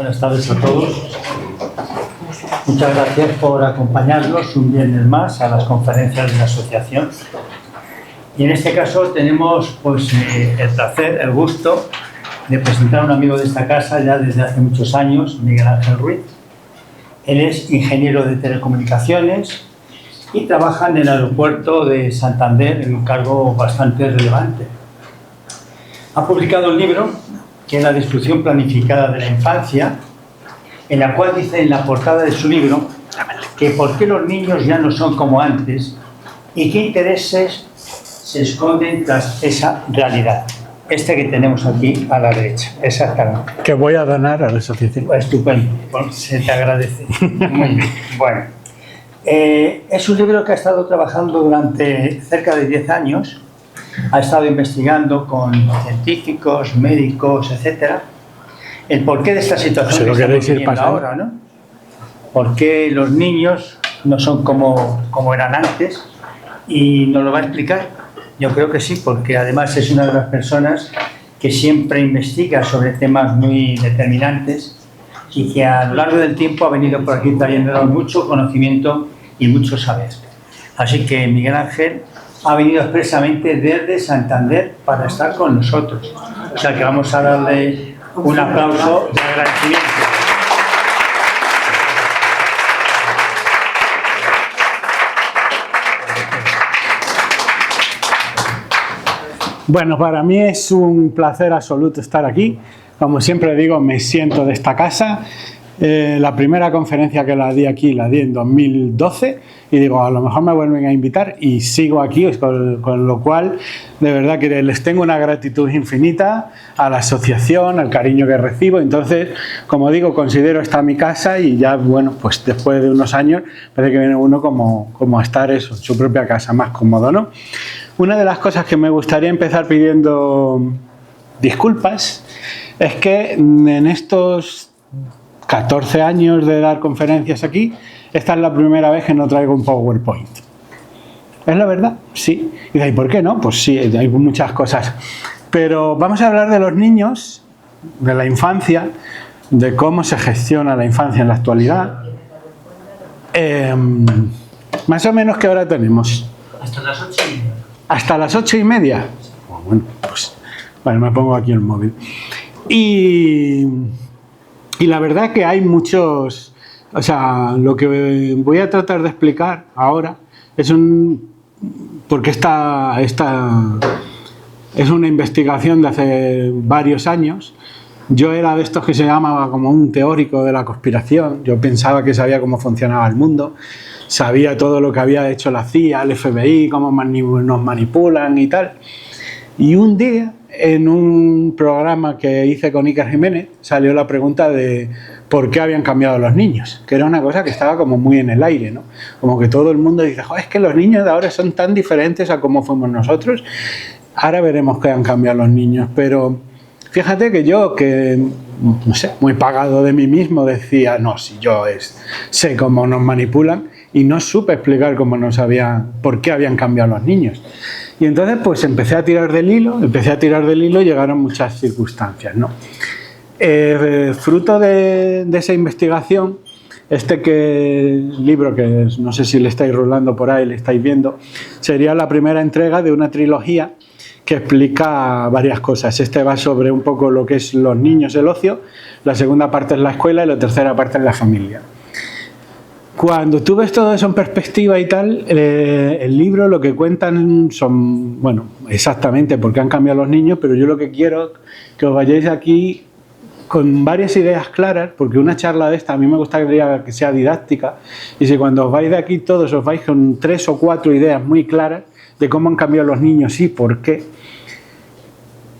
Buenas tardes a todos. Muchas gracias por acompañarnos un viernes más a las conferencias de la asociación. Y en este caso tenemos el placer, el gusto de presentar a un amigo de esta casa ya desde hace muchos años, Miguel Ángel Ruiz. Él es ingeniero de telecomunicaciones y trabaja en el aeropuerto de Santander en un cargo bastante relevante. Ha publicado un libro que es La destrucción planificada de la infancia, en la cual dice en la portada de su libro que por qué los niños ya no son como antes y qué intereses se esconden tras esa realidad. Este que tenemos aquí a la derecha, exactamente. Que voy a donar a la asociación. Estupendo, se te agradece. Muy bien. Bueno, es un libro que ha estado trabajando durante cerca de 10 años. Ha estado investigando con científicos, médicos, etcétera, el porqué de esta situación que estamos viviendo ahora, ¿no? ¿Por qué los niños no son como eran antes? Y nos lo va a explicar. Yo creo que sí, porque además es una de las personas que siempre investiga sobre temas muy determinantes y que a lo largo del tiempo ha venido por aquí trayéndonos mucho conocimiento y mucho saber. Así que Miguel Ángel ha venido expresamente desde Santander para estar con nosotros. O sea que vamos a darle un aplauso de agradecimiento. Bueno, para mí es un placer absoluto estar aquí. Como siempre digo, me siento de esta casa. La primera conferencia que la di aquí la di en 2012 y digo, a lo mejor me vuelven a invitar y sigo aquí, con lo cual de verdad que les tengo una gratitud infinita a la asociación, al cariño que recibo. Entonces, como digo, considero esta mi casa y ya, bueno, pues después de unos años parece que viene uno como a estar eso, en su propia casa, más cómodo, ¿no? Una de las cosas que me gustaría empezar pidiendo disculpas es que en estos 14 años de dar conferencias aquí, esta es la primera vez que no traigo un PowerPoint. ¿Es la verdad? Sí. Y de ahí, ¿por qué no? Pues sí, hay muchas cosas. Pero vamos a hablar de los niños, de la infancia, de cómo se gestiona la infancia en la actualidad. Más o menos, ¿qué hora tenemos? Hasta las 8:30. ¿Hasta las 8:30? Bueno, pues vale, me pongo aquí el móvil. Y la verdad que hay muchos, o sea, lo que voy a tratar de explicar ahora es porque esta es una investigación de hace varios años. Yo era de estos que se llamaba como un teórico de la conspiración. Yo pensaba que sabía cómo funcionaba el mundo, sabía todo lo que había hecho la CIA, el FBI, cómo nos manipulan y tal. Y un día, en un programa que hice con Iker Jiménez, salió la pregunta de por qué habían cambiado los niños, que era una cosa que estaba como muy en el aire, ¿no? Como que todo el mundo dice, es que los niños de ahora son tan diferentes a cómo fuimos nosotros. Ahora veremos que han cambiado los niños, pero fíjate que yo, que no sé, muy pagado de mí mismo, decía, no, si yo sé cómo nos manipulan, y no supe explicar por qué habían cambiado los niños. Y entonces pues empecé a tirar del hilo y llegaron muchas circunstancias, ¿no? Fruto de esa investigación, libro que no sé si le estáis rolando por ahí, le estáis viendo, sería la primera entrega de una trilogía que explica varias cosas. Va sobre un poco lo que es los niños, el ocio, la segunda parte es la escuela y la tercera parte es la familia. Cuando tú ves todo eso en perspectiva y tal, el libro lo que cuentan son, bueno, exactamente por qué han cambiado los niños, pero yo lo que quiero que os vayáis aquí con varias ideas claras, porque una charla de esta a mí me gustaría que sea didáctica, y si cuando os vais de aquí todos os vais con 3 o 4 ideas muy claras de cómo han cambiado los niños y por qué.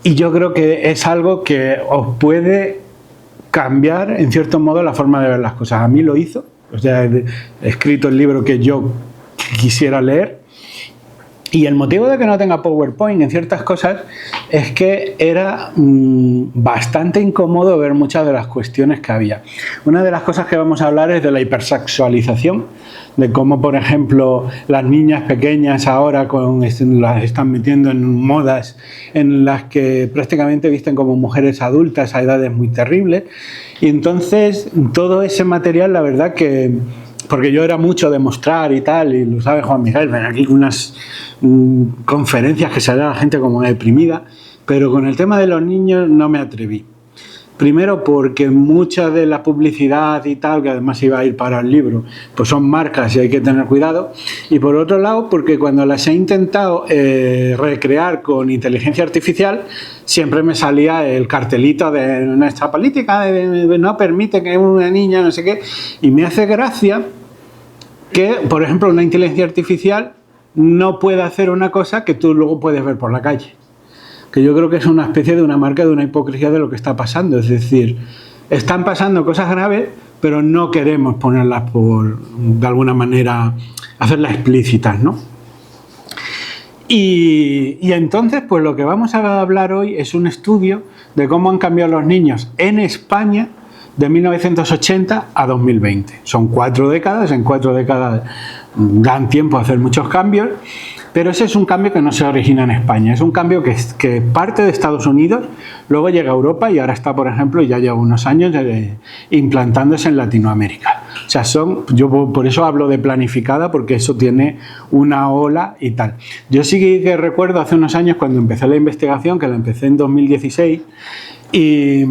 Y yo creo que es algo que os puede cambiar, en cierto modo, la forma de ver las cosas. A mí lo hizo. O sea, he escrito el libro que yo quisiera leer. Y el motivo de que no tenga PowerPoint en ciertas cosas es que era bastante incómodo ver muchas de las cuestiones que había. Una de las cosas que vamos a hablar es de la hipersexualización, de cómo, por ejemplo, las niñas pequeñas ahora las están metiendo en modas en las que prácticamente visten como mujeres adultas a edades muy terribles. Y entonces todo ese material, la verdad que, porque yo era mucho de mostrar y tal, y lo sabe Juan Miguel, ven aquí unas conferencias que salía la gente como deprimida, pero con el tema de los niños no me atreví. Primero porque mucha de la publicidad y tal, que además iba a ir para el libro, pues son marcas y hay que tener cuidado. Y por otro lado, porque cuando las he intentado recrear con inteligencia artificial, siempre me salía el cartelito de nuestra política no permite que una niña, no sé qué. Y me hace gracia que, por ejemplo, una inteligencia artificial no puede hacer una cosa que tú luego puedes ver por la calle. Que yo creo que es una especie de una marca de una hipocresía de lo que está pasando. Es decir, están pasando cosas graves, pero no queremos ponerlas de alguna manera, hacerlas explícitas, ¿no? Y entonces, pues lo que vamos a hablar hoy es un estudio de cómo han cambiado los niños en España de 1980 a 2020. Son 4 décadas, en 4 décadas dan tiempo a hacer muchos cambios. Pero ese es un cambio que no se origina en España, es un cambio que parte de Estados Unidos, luego llega a Europa y ahora está, por ejemplo, ya lleva unos años implantándose en Latinoamérica. O sea, yo por eso hablo de planificada, porque eso tiene una ola y tal. Yo sí que recuerdo hace unos años cuando empecé la investigación, que la empecé en 2016, y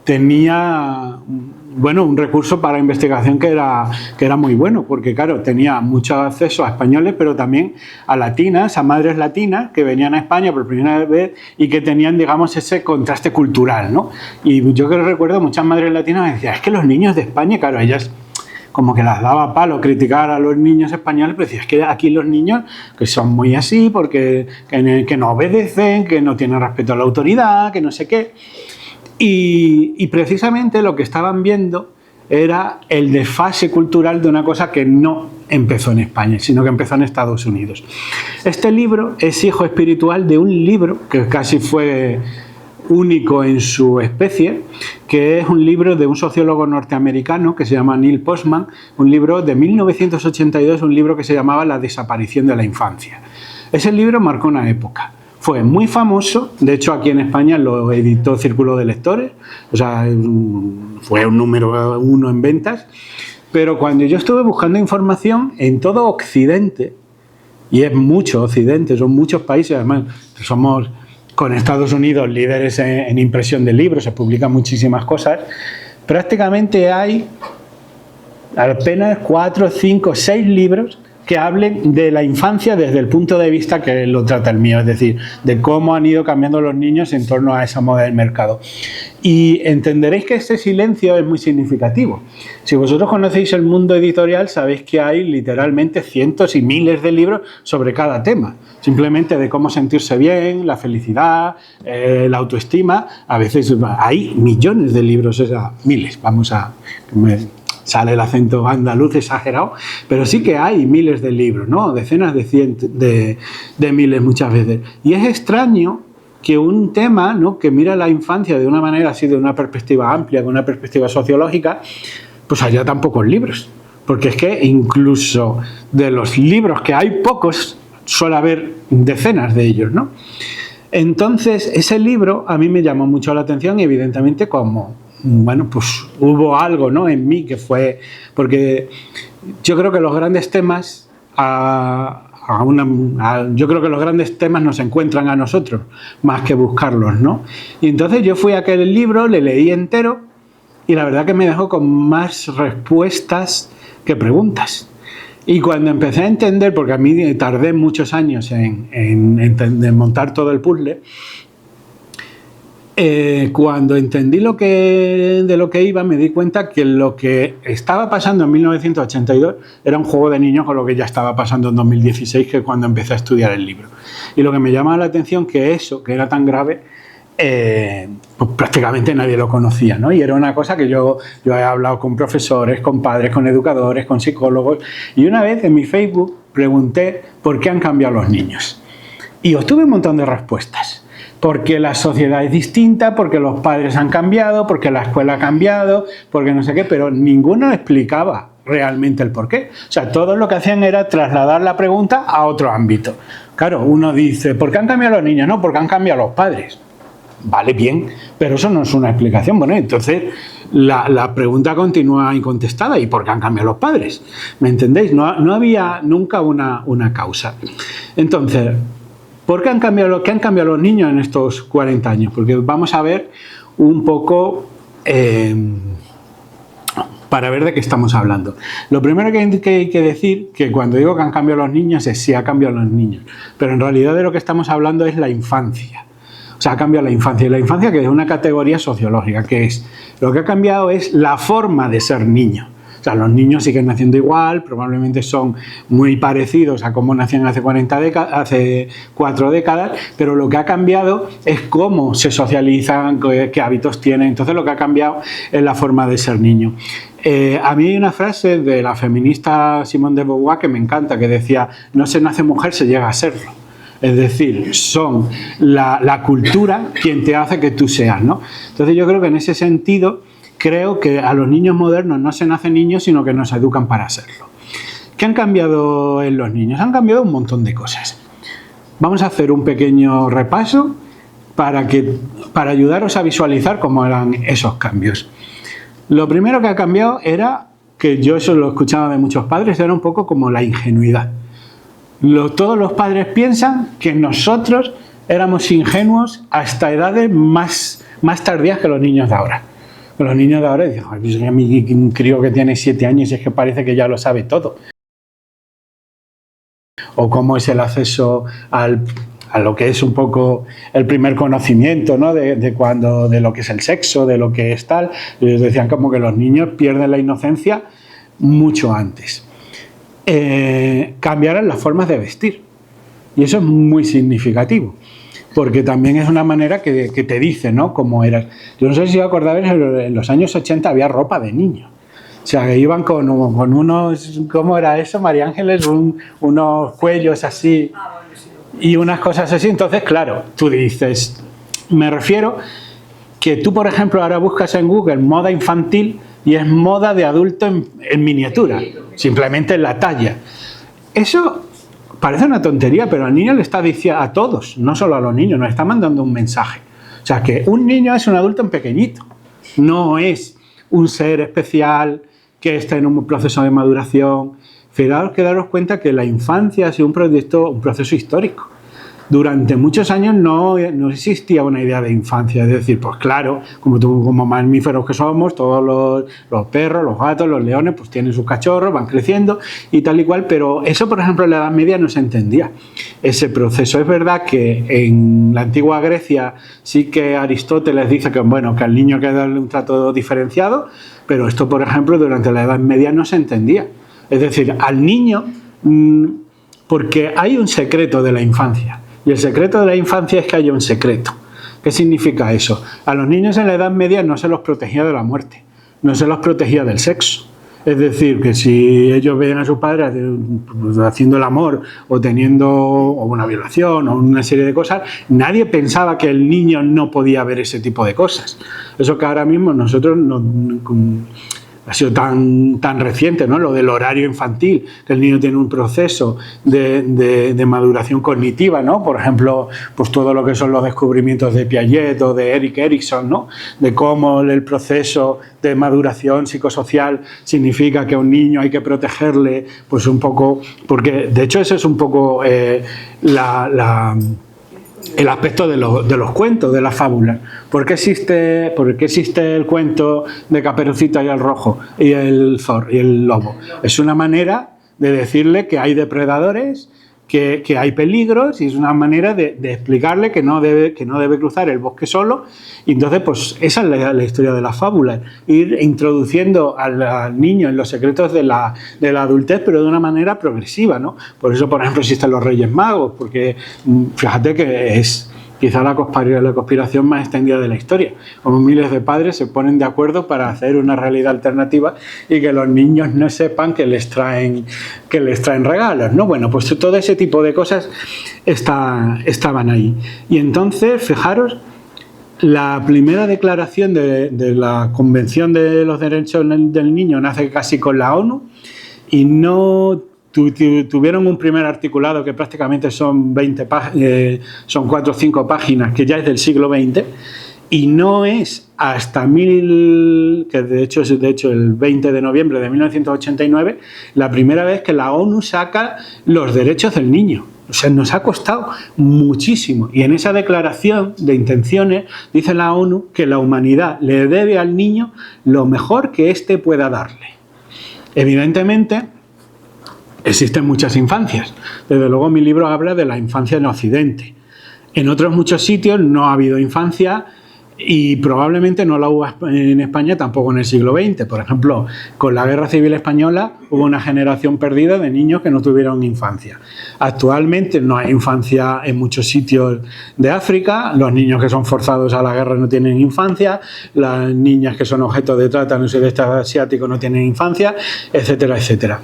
tenía... bueno, un recurso para investigación que era muy bueno, porque claro, tenía mucho acceso a españoles, pero también a latinas, a madres latinas que venían a España por primera vez y que tenían, digamos, ese contraste cultural, ¿no? Y yo que recuerdo, muchas madres latinas me decían, es que los niños de España, claro, ellas como que las daba palo criticar a los niños españoles, pero decía, es que aquí los niños que son muy así, porque que no obedecen, que no tienen respeto a la autoridad, que no sé qué. Y precisamente lo que estaban viendo era el desfase cultural de una cosa que no empezó en España, sino que empezó en Estados Unidos. Este libro es hijo espiritual de un libro que casi fue único en su especie, que es un libro de un sociólogo norteamericano que se llama Neil Postman, un libro de 1982, un libro que se llamaba La desaparición de la infancia. Ese libro marcó una época. Fue muy famoso, de hecho aquí en España lo editó Círculo de Lectores, o sea, fue un número 1 en ventas, pero cuando yo estuve buscando información en todo Occidente, y es mucho Occidente, son muchos países, además somos con Estados Unidos líderes en impresión de libros, se publican muchísimas cosas, prácticamente hay apenas 4, 5, 6 libros que hablen de la infancia desde el punto de vista que lo trata el mío, es decir, de cómo han ido cambiando los niños en torno a esa moda del mercado. Y entenderéis que este silencio es muy significativo. Si vosotros conocéis el mundo editorial, sabéis que hay literalmente cientos y miles de libros sobre cada tema. Simplemente de cómo sentirse bien, la felicidad, la autoestima. A veces hay millones de libros, o sea, miles, vamos a... Sale el acento andaluz exagerado, pero sí que hay miles de libros, ¿no? Decenas de miles muchas veces. Y es extraño que un tema, ¿no?, que mira la infancia de una manera así, de una perspectiva amplia, de una perspectiva sociológica, pues haya tan pocos libros. Porque es que incluso de los libros que hay pocos, suele haber decenas de ellos, ¿no? Entonces, ese libro a mí me llamó mucho la atención y evidentemente como... bueno, pues hubo algo, ¿no?, en mí que fue... Porque yo creo que los grandes temas yo creo que los grandes temas nos encuentran a nosotros más que buscarlos, ¿no? Y entonces yo fui a aquel libro, le leí entero y la verdad que me dejó con más respuestas que preguntas. Y cuando empecé a entender, porque a mí tardé muchos años en montar todo el puzzle, cuando entendí de lo que iba, me di cuenta que lo que estaba pasando en 1982 era un juego de niños con lo que ya estaba pasando en 2016, que es cuando empecé a estudiar el libro. Y lo que me llamaba la atención que eso, que era tan grave, pues prácticamente nadie lo conocía, ¿no? Y era una cosa que yo he hablado con profesores, con padres, con educadores, con psicólogos, y una vez en mi Facebook pregunté por qué han cambiado los niños. Y obtuve un montón de respuestas. Porque la sociedad es distinta, porque los padres han cambiado, porque la escuela ha cambiado, porque no sé qué, pero ninguno explicaba realmente el porqué. O sea, todo lo que hacían era trasladar la pregunta a otro ámbito. Claro, uno dice, ¿por qué han cambiado los niños? No, porque han cambiado los padres. Vale, bien, pero eso no es una explicación. Bueno, entonces la pregunta continúa incontestada. ¿Y por qué han cambiado los padres? ¿Me entendéis? No había nunca una causa. Entonces, ¿por qué han cambiado los niños en estos 40 años? Porque vamos a ver un poco... para ver de qué estamos hablando. Lo primero que hay que decir, que cuando digo que han cambiado los niños, es sí, ha cambiado los niños. Pero en realidad de lo que estamos hablando es la infancia. O sea, ha cambiado la infancia. Y la infancia, que es una categoría sociológica, que es, lo que ha cambiado es la forma de ser niño. O sea, los niños siguen naciendo igual, probablemente son muy parecidos a cómo nacían hace 4 décadas, pero lo que ha cambiado es cómo se socializan, qué hábitos tienen. Entonces, lo que ha cambiado es la forma de ser niño. A mí hay una frase de la feminista Simone de Beauvoir que me encanta, que decía, no se nace mujer, se llega a serlo. Es decir, son la cultura quien te hace que tú seas, ¿no? Entonces yo creo que en ese sentido, creo que a los niños modernos no se nacen niños, sino que nos educan para serlo. ¿Qué han cambiado en los niños? Han cambiado un montón de cosas. Vamos a hacer un pequeño repaso para ayudaros a visualizar cómo eran esos cambios. Lo primero que ha cambiado era, que yo eso lo escuchaba de muchos padres, era un poco como la ingenuidad. Todos los padres piensan que nosotros éramos ingenuos hasta edades más tardías que los niños de ahora. Los niños de ahora dicen, pues a mí un crío que tiene 7 años y es que parece que ya lo sabe todo. O cómo es el acceso a lo que es un poco el primer conocimiento, ¿no? de lo que es el sexo, de lo que es tal. Ellos decían como que los niños pierden la inocencia mucho antes. Cambiaron las formas de vestir. Y eso es muy significativo. Porque también es una manera que te dice, ¿no? Cómo eras. Yo no sé si os acordáis, en los años 80 había ropa de niño. O sea, que iban con unos... ¿Cómo era eso, María Ángeles? Unos cuellos así y unas cosas así. Entonces, claro, tú dices... Me refiero que tú, por ejemplo, ahora buscas en Google moda infantil y es moda de adulto en miniatura. Simplemente en la talla. Eso... Parece una tontería, pero al niño le está diciendo a todos, no solo a los niños, nos está mandando un mensaje. O sea, que un niño es un adulto en pequeñito, no es un ser especial que está en un proceso de maduración. Fijaros que daros cuenta que la infancia ha sido un proceso histórico. Durante muchos años no existía una idea de infancia, es decir, pues claro, como mamíferos que somos, todos los perros, los gatos, los leones, pues tienen sus cachorros, van creciendo y tal y cual, pero eso, por ejemplo, en la Edad Media no se entendía, ese proceso. Es verdad que en la antigua Grecia sí que Aristóteles dice que, bueno, que al niño hay que darle un trato diferenciado, pero esto, por ejemplo, durante la Edad Media no se entendía. Es decir, al niño, porque hay un secreto de la infancia. Y el secreto de la infancia es que haya un secreto. ¿Qué significa eso? A los niños en la Edad Media no se los protegía de la muerte, no se los protegía del sexo. Es decir, que si ellos veían a sus padres haciendo el amor o teniendo una violación o una serie de cosas, nadie pensaba que el niño no podía ver ese tipo de cosas. Eso que ahora mismo nosotros ha sido tan reciente, ¿no? Lo del horario infantil, que el niño tiene un proceso de maduración cognitiva, ¿no? Por ejemplo, pues todo lo que son los descubrimientos de Piaget o de Erik Erikson, ¿no? De cómo el proceso de maduración psicosocial significa que a un niño hay que protegerle, pues un poco, porque de hecho eso es un poco el aspecto de los cuentos, de las fábulas. ¿Por qué existe el cuento de Caperucita y el Rojo y el zorro y el lobo? Es una manera de decirle que hay depredadores, que hay peligros, y es una manera de explicarle que no debe cruzar el bosque solo. Y entonces, pues esa es la historia de las fábulas, ir introduciendo al niño en los secretos de la adultez, pero de una manera progresiva, ¿no? Por eso, por ejemplo, existen los Reyes Magos, porque fíjate que es quizá la conspiración más extendida de la historia, como miles de padres se ponen de acuerdo para hacer una realidad alternativa y que los niños no sepan que les traen regalos, ¿no? Bueno, pues todo ese tipo de cosas estaban ahí. Y entonces, fijaros, la primera declaración de la Convención de los Derechos del Niño nace casi con la ONU y no tuvieron un primer articulado que prácticamente son 4 o 5 páginas, que ya es del siglo XX, Y no es hasta que de hecho es el 20 de noviembre de 1989, la primera vez que la ONU saca los derechos del niño. O sea, nos ha costado muchísimo. Y en esa declaración de intenciones dice la ONU que la humanidad le debe al niño lo mejor que éste pueda darle. Evidentemente, existen muchas infancias. Desde luego mi libro habla de la infancia en Occidente. En otros muchos sitios no ha habido infancia y probablemente no la hubo en España tampoco en el siglo XX. Por ejemplo, con la Guerra Civil Española hubo una generación perdida de niños que no tuvieron infancia. Actualmente no hay infancia en muchos sitios de África, los niños que son forzados a la guerra no tienen infancia, las niñas que son objeto de trata en el sudeste asiático no tienen infancia, etcétera, etcétera.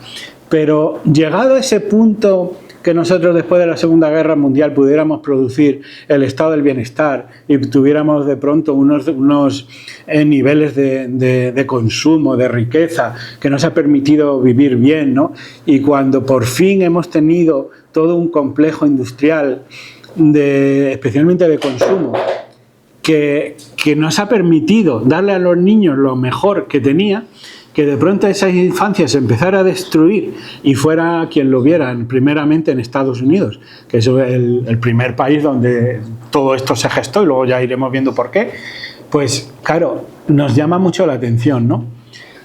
Pero llegado a ese punto que nosotros después de la Segunda Guerra Mundial pudiéramos producir el estado del bienestar y tuviéramos de pronto unos niveles de consumo, de riqueza, que nos ha permitido vivir bien, ¿no? Y cuando por fin hemos tenido todo un complejo industrial, especialmente de consumo, que nos ha permitido darle a los niños lo mejor que tenía, que de pronto esa infancia se empezara a destruir y fuera quien lo viera, primeramente en Estados Unidos, que es el primer país donde todo esto se gestó y luego ya iremos viendo por qué, pues claro, nos llama mucho la atención, ¿no?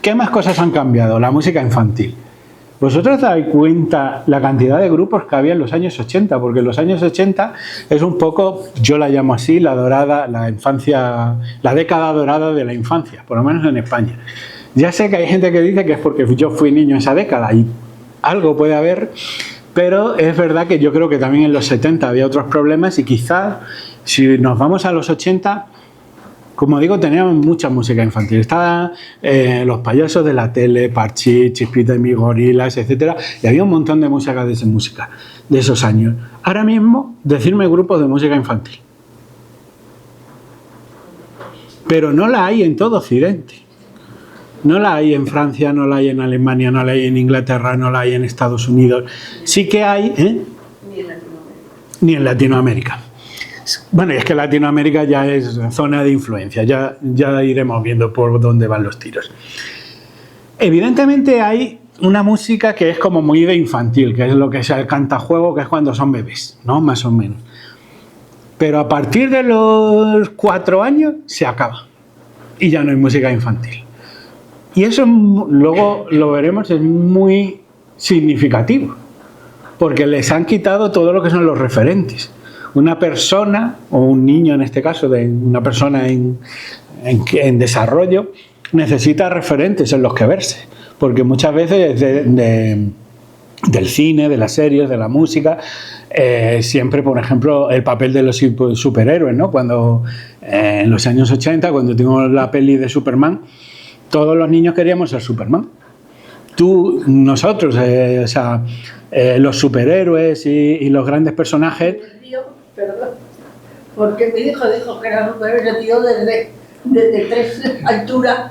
¿Qué más cosas han cambiado? La música infantil. ¿Vosotros dais cuenta la cantidad de grupos que había en los años 80? Porque en los años 80 es un poco, yo la llamo así, la infancia, la década dorada de la infancia, por lo menos en España. Ya sé que hay gente que dice que es porque yo fui niño esa década y algo puede haber, pero es verdad que yo creo que también en los 70 había otros problemas y quizás si nos vamos a los 80, como digo, teníamos mucha música infantil. Estaban los payasos de la tele, Parchís, Chispita y mis gorilas, etcétera, y había un montón de música de esos años. Ahora mismo, decirme grupos de música infantil. Pero no la hay en todo Occidente. No la hay en Francia, no la hay en Alemania, no la hay en Inglaterra, no la hay en Estados Unidos. Sí que hay, ni en Latinoamérica. Bueno, y es que Latinoamérica ya es zona de influencia, ya iremos viendo por dónde van los tiros. Evidentemente hay una música que es como muy de infantil, que es lo que es el cantajuego, que es cuando son bebés, ¿no? Más o menos. Pero a partir de los 4 años se acaba y ya no hay música infantil. Y eso luego lo veremos, es muy significativo, porque les han quitado todo lo que son los referentes. Una persona, o un niño en este caso, una persona en desarrollo, necesita referentes en los que verse, porque muchas veces del cine, de las series, de la música, siempre, por ejemplo, el papel de los superhéroes, ¿no? Cuando en los años 80, cuando tuvimos la peli de Superman, todos los niños queríamos ser Superman. Nosotros, los superhéroes y los grandes personajes. Perdón, porque mi hijo dijo que era superhéroe, se tiró desde 3 alturas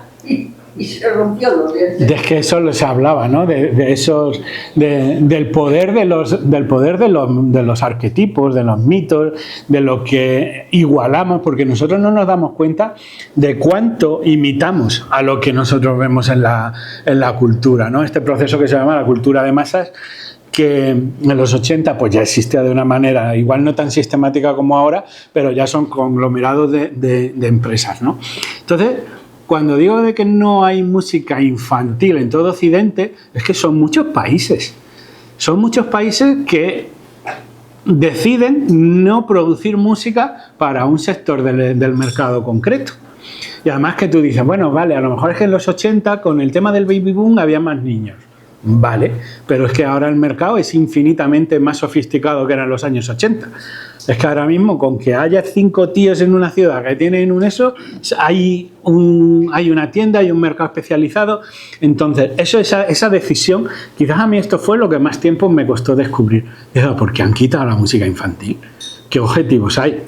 y se rompió los dientes. De que eso se hablaba, ¿no? Del poder de los arquetipos, de los mitos, de lo que igualamos, porque nosotros no nos damos cuenta de cuánto imitamos a lo que nosotros vemos en la cultura, ¿no? Este proceso que se llama la cultura de masas, que en los 80 pues ya existía de una manera igual no tan sistemática como ahora, pero ya son conglomerados de empresas, ¿no? Entonces, cuando digo de que no hay música infantil en todo Occidente, es que son muchos países. Son muchos países que deciden no producir música para un sector del mercado concreto. Y además que tú dices, bueno, vale, a lo mejor es que en los 80 con el tema del baby boom había más niños. Vale, pero es que ahora el mercado es infinitamente más sofisticado que era en los años 80. Es que ahora mismo, con que haya 5 tíos en una ciudad que tienen hay una tienda, hay un mercado especializado. Entonces, esa decisión, quizás a mí esto fue lo que más tiempo me costó descubrir. ¿Por qué han quitado la música infantil? ¿Qué objetivos hay?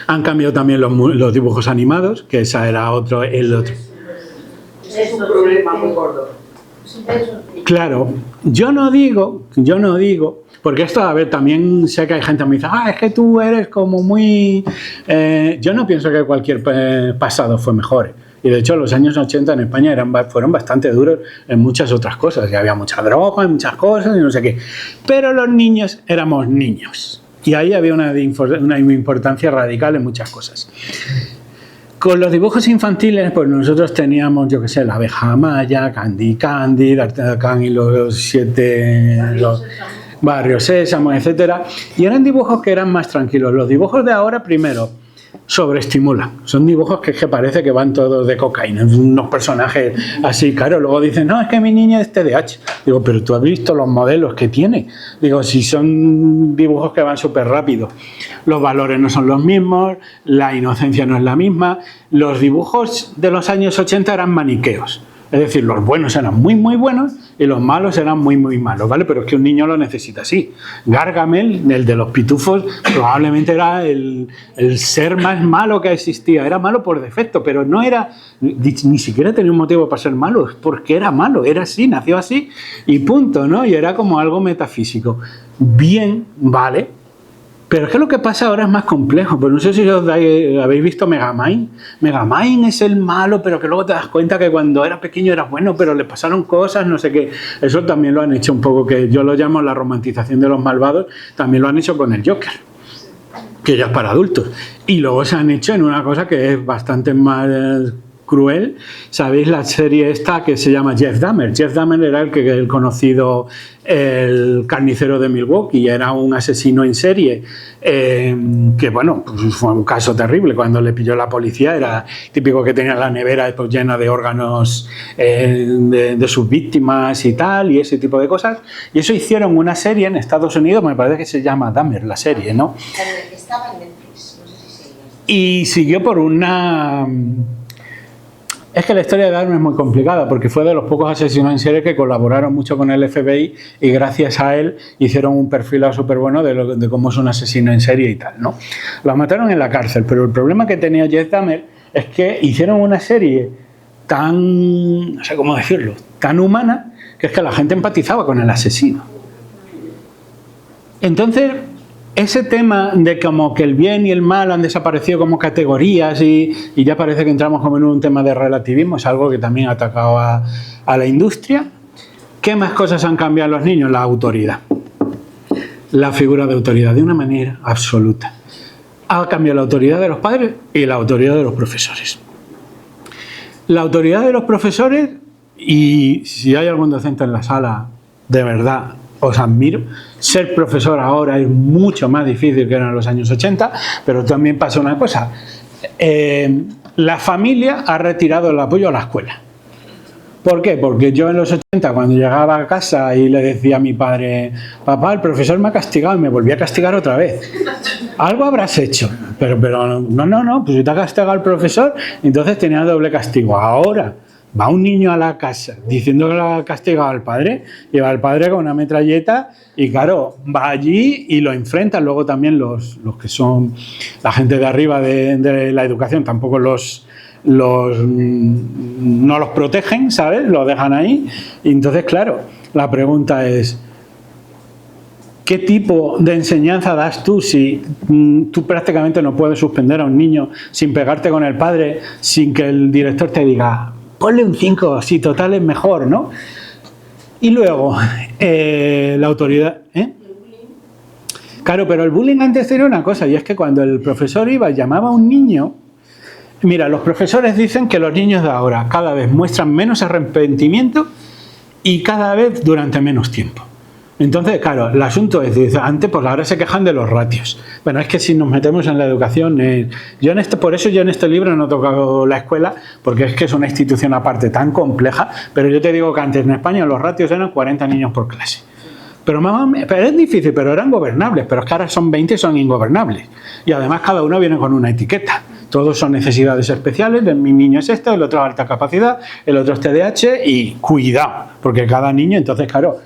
Han cambiado también los dibujos animados, que esa era el otro. Es un problema muy gordo. Claro, yo no digo, porque esto, a ver, también sé que hay gente que me dice, es que tú eres como muy... yo no pienso que cualquier pasado fue mejor. Y de hecho los años 80 en España fueron bastante duros en muchas otras cosas. Y había mucha droga, muchas cosas y no sé qué. Pero los niños éramos niños. Y ahí había una importancia radical en muchas cosas. Con los dibujos infantiles, pues nosotros teníamos, yo qué sé, la abeja maya, Candy Candy, D'Artagnan y los 7... Barrio Sésamo, etcétera. Y eran dibujos que eran más tranquilos. Los dibujos de ahora, primero, sobreestimulan. Son dibujos que parece que van todos de cocaína, unos personajes así, claro. Luego dicen, no, es que mi niña es TDAH. Digo, pero tú has visto los modelos que tiene. Digo, si son dibujos que van súper rápido. Los valores no son los mismos, la inocencia no es la misma. Los dibujos de los años 80 eran maniqueos. Es decir, los buenos eran muy, muy buenos y los malos eran muy, muy malos, ¿vale? Pero es que un niño lo necesita así. Gargamel, el de los pitufos, probablemente era el ser más malo que existía. Era malo por defecto, pero no era... Ni siquiera tenía un motivo para ser malo, es porque era malo, era así, nació así y punto, ¿no? Y era como algo metafísico. Bien, vale. Pero es que lo que pasa ahora es más complejo. Pues no sé si os habéis visto Megamind. Megamind es el malo, pero que luego te das cuenta que cuando era pequeño era bueno, pero le pasaron cosas, no sé qué. Eso también lo han hecho un poco, que yo lo llamo la romantización de los malvados, también lo han hecho con el Joker, que ya es para adultos. Y luego se han hecho en una cosa que es bastante más cruel. ¿Sabéis la serie esta que se llama Jeff Dahmer? Jeff Dahmer era el conocido, el carnicero de Milwaukee, era un asesino en serie, que bueno, pues fue un caso terrible. Cuando le pilló la policía era típico que tenía la nevera pues, llena de órganos de sus víctimas y tal, y ese tipo de cosas. Y eso hicieron una serie en Estados Unidos, me parece que se llama Dahmer, la serie, ¿no? Estaba en Netflix, no sé si sigue. Y siguió por una... Es que la historia de Dahmer es muy complicada porque fue de los pocos asesinos en serie que colaboraron mucho con el FBI y gracias a él hicieron un perfil súper bueno de cómo es un asesino en serie y tal, ¿no? Lo mataron en la cárcel, pero el problema que tenía Jeff Dahmer es que hicieron una serie tan, no sé cómo decirlo, tan humana, que es que la gente empatizaba con el asesino. Entonces, ese tema de como que el bien y el mal han desaparecido como categorías y ya parece que entramos como en un tema de relativismo, es algo que también ha atacado a la industria. ¿Qué más cosas han cambiado en los niños? La autoridad. La figura de autoridad, de una manera absoluta. Ha cambiado la autoridad de los padres y la autoridad de los profesores. La autoridad de los profesores, y si hay algún docente en la sala, de verdad, os admiro. Ser profesor ahora es mucho más difícil que en los años 80, pero también pasa una cosa. La familia ha retirado el apoyo a la escuela. ¿Por qué? Porque yo en los 80, cuando llegaba a casa y le decía a mi padre, papá, el profesor me ha castigado y me volvía a castigar otra vez. Algo habrás hecho. Pero no, pues si te ha castigado el profesor, entonces tenía doble castigo. Ahora va un niño a la casa diciendo que le ha castigado al padre, y va el padre con una metralleta y claro, va allí y lo enfrenta. Luego también los que son la gente de arriba de la educación tampoco no los protegen, ¿sabes? Los dejan ahí. Y entonces, claro, la pregunta es, ¿qué tipo de enseñanza das tú si tú prácticamente no puedes suspender a un niño sin pegarte con el padre, sin que el director te diga, ponle un 5, si total es mejor, ¿no? Y luego, la autoridad... Claro, pero el bullying antes era una cosa, y es que cuando el profesor iba y llamaba a un niño... Mira, los profesores dicen que los niños de ahora cada vez muestran menos arrepentimiento y cada vez durante menos tiempo. Entonces, claro, el asunto es, antes pues ahora se quejan de los ratios. Bueno, es que si nos metemos en la educación, por eso yo en este libro no he tocado la escuela, porque es que es una institución aparte tan compleja, pero yo te digo que antes en España los ratios eran 40 niños por clase. Pero es difícil, pero eran gobernables, pero es que ahora son 20 y son ingobernables. Y además cada uno viene con una etiqueta. Todos son necesidades especiales, mi niño es este, el otro es alta capacidad, el otro es TDAH y cuidado, porque cada niño, entonces claro,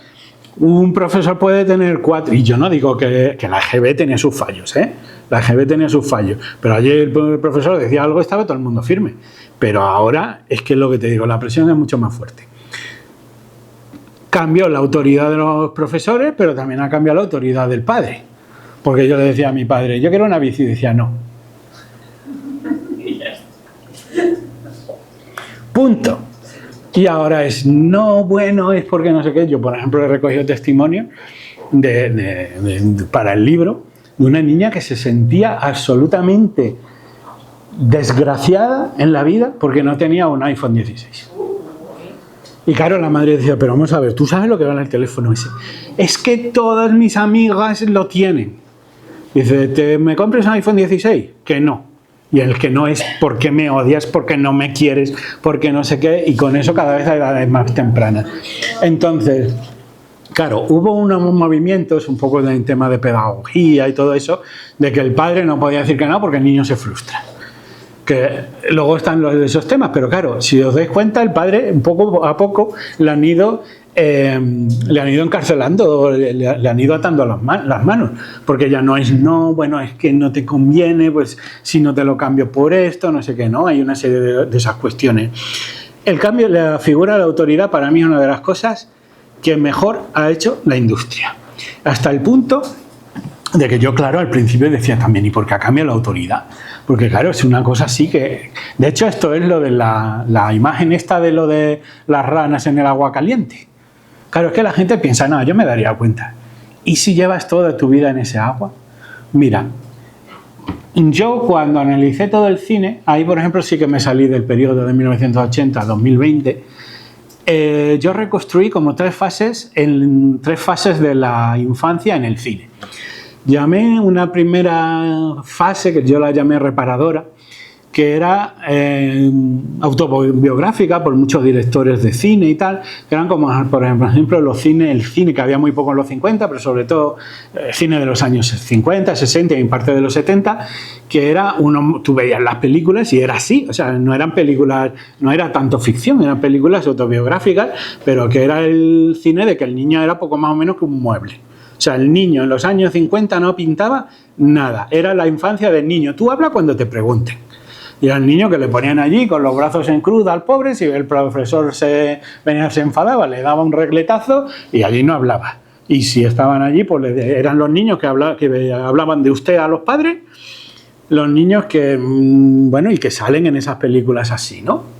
un profesor puede tener 4, y yo no digo que la EGB tenía sus fallos, la EGB tenía sus fallos, pero ayer el profesor decía algo, estaba todo el mundo firme, pero ahora es que es lo que te digo, la presión es mucho más fuerte. cambió la autoridad de los profesores, pero también ha cambiado la autoridad del padre. Porque yo le decía a mi padre, yo quiero una bici, y decía no. Punto. Y ahora es, no, bueno, es porque no sé qué. Yo, por ejemplo, he recogido testimonios para el libro de una niña que se sentía absolutamente desgraciada en la vida porque no tenía un iPhone 16. Y claro, la madre decía, pero vamos a ver, ¿tú sabes lo que va en el teléfono ese? Es que todas mis amigas lo tienen. Dice, ¿me compres un iPhone 16? Que no. Y el que no es porque me odias, porque no me quieres, porque no sé qué, y con eso cada vez a edades más tempranas. Entonces, claro, hubo unos movimientos un poco en tema de pedagogía y todo eso, de que el padre no podía decir que no porque el niño se frustra. Que luego están esos temas, pero claro, si os dais cuenta, el padre un poco a poco le han ido encarcelando, le han ido atando las manos, porque ya no es no, bueno, es que no te conviene, pues si no te lo cambio por esto, no sé qué, no, hay una serie de esas cuestiones. El cambio de la figura de la autoridad para mí es una de las cosas que mejor ha hecho la industria, hasta el punto de que yo, claro, al principio decía también, ¿y por qué ha cambiado la autoridad? Porque claro, es una cosa así que... De hecho, esto es lo de la imagen esta de lo de las ranas en el agua caliente. Claro, es que la gente piensa, no, yo me daría cuenta. ¿Y si llevas toda tu vida en ese agua? Mira, yo cuando analicé todo el cine, ahí por ejemplo sí que me salí del periodo de 1980 a 2020, yo reconstruí como tres fases de la infancia en el cine. Llamé una primera fase, que yo la llamé reparadora, que era autobiográfica por muchos directores de cine y tal, que eran como, por ejemplo, el cine que había muy poco en los 50, pero sobre todo el cine de los años 50, 60 y en parte de los 70, que era tú veías las películas y era así, o sea, no eran películas, no era tanto ficción, eran películas autobiográficas, pero que era el cine de que el niño era poco más o menos que un mueble. O sea, el niño en los años 50 no pintaba nada, era la infancia del niño. Tú habla cuando te pregunten. Y era el niño que le ponían allí con los brazos en cruz al pobre, si el profesor se enfadaba, le daba un regletazo y allí no hablaba. Y si estaban allí, pues eran los niños que hablaban de usted a los padres, los niños que, bueno, y que salen en esas películas así, ¿no?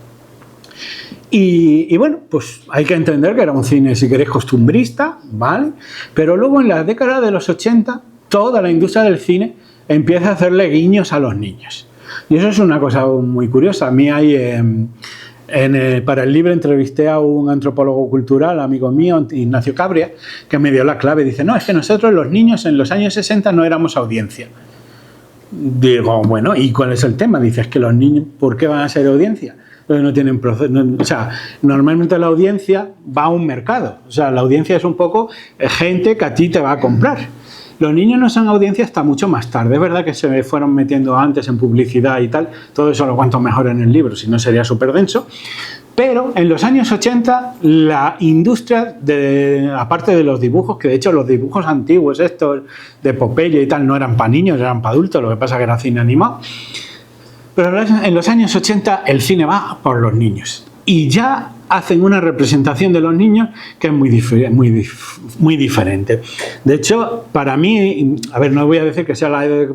Y bueno, pues hay que entender que era un cine, si queréis, costumbrista, ¿vale? Pero luego en la década de los 80, toda la industria del cine empieza a hacerle guiños a los niños. Y eso es una cosa muy curiosa. A mí para el libro entrevisté a un antropólogo cultural, amigo mío, Ignacio Cabria, que me dio la clave. Dice, no, es que nosotros los niños en los años 60 no éramos audiencia. Digo, bueno, ¿y cuál es el tema? Dice, es que los niños, ¿por qué van a ser audiencia? No tienen o sea, normalmente la audiencia va a un mercado. O sea, la audiencia es un poco gente que a ti te va a comprar. Los niños no son audiencia hasta mucho más tarde. Es verdad que se me fueron metiendo antes en publicidad y tal. Todo eso lo cuento mejor en el libro, si no sería súper denso. Pero en los años 80, la industria, aparte de los dibujos, que de hecho los dibujos antiguos, estos de Popeye y tal, no eran para niños, eran para adultos, lo que pasa que era cine animado. Pero en los años 80 el cine va por los niños y ya hacen una representación de los niños que es muy diferente. De hecho, para mí, a ver, no voy a decir que sea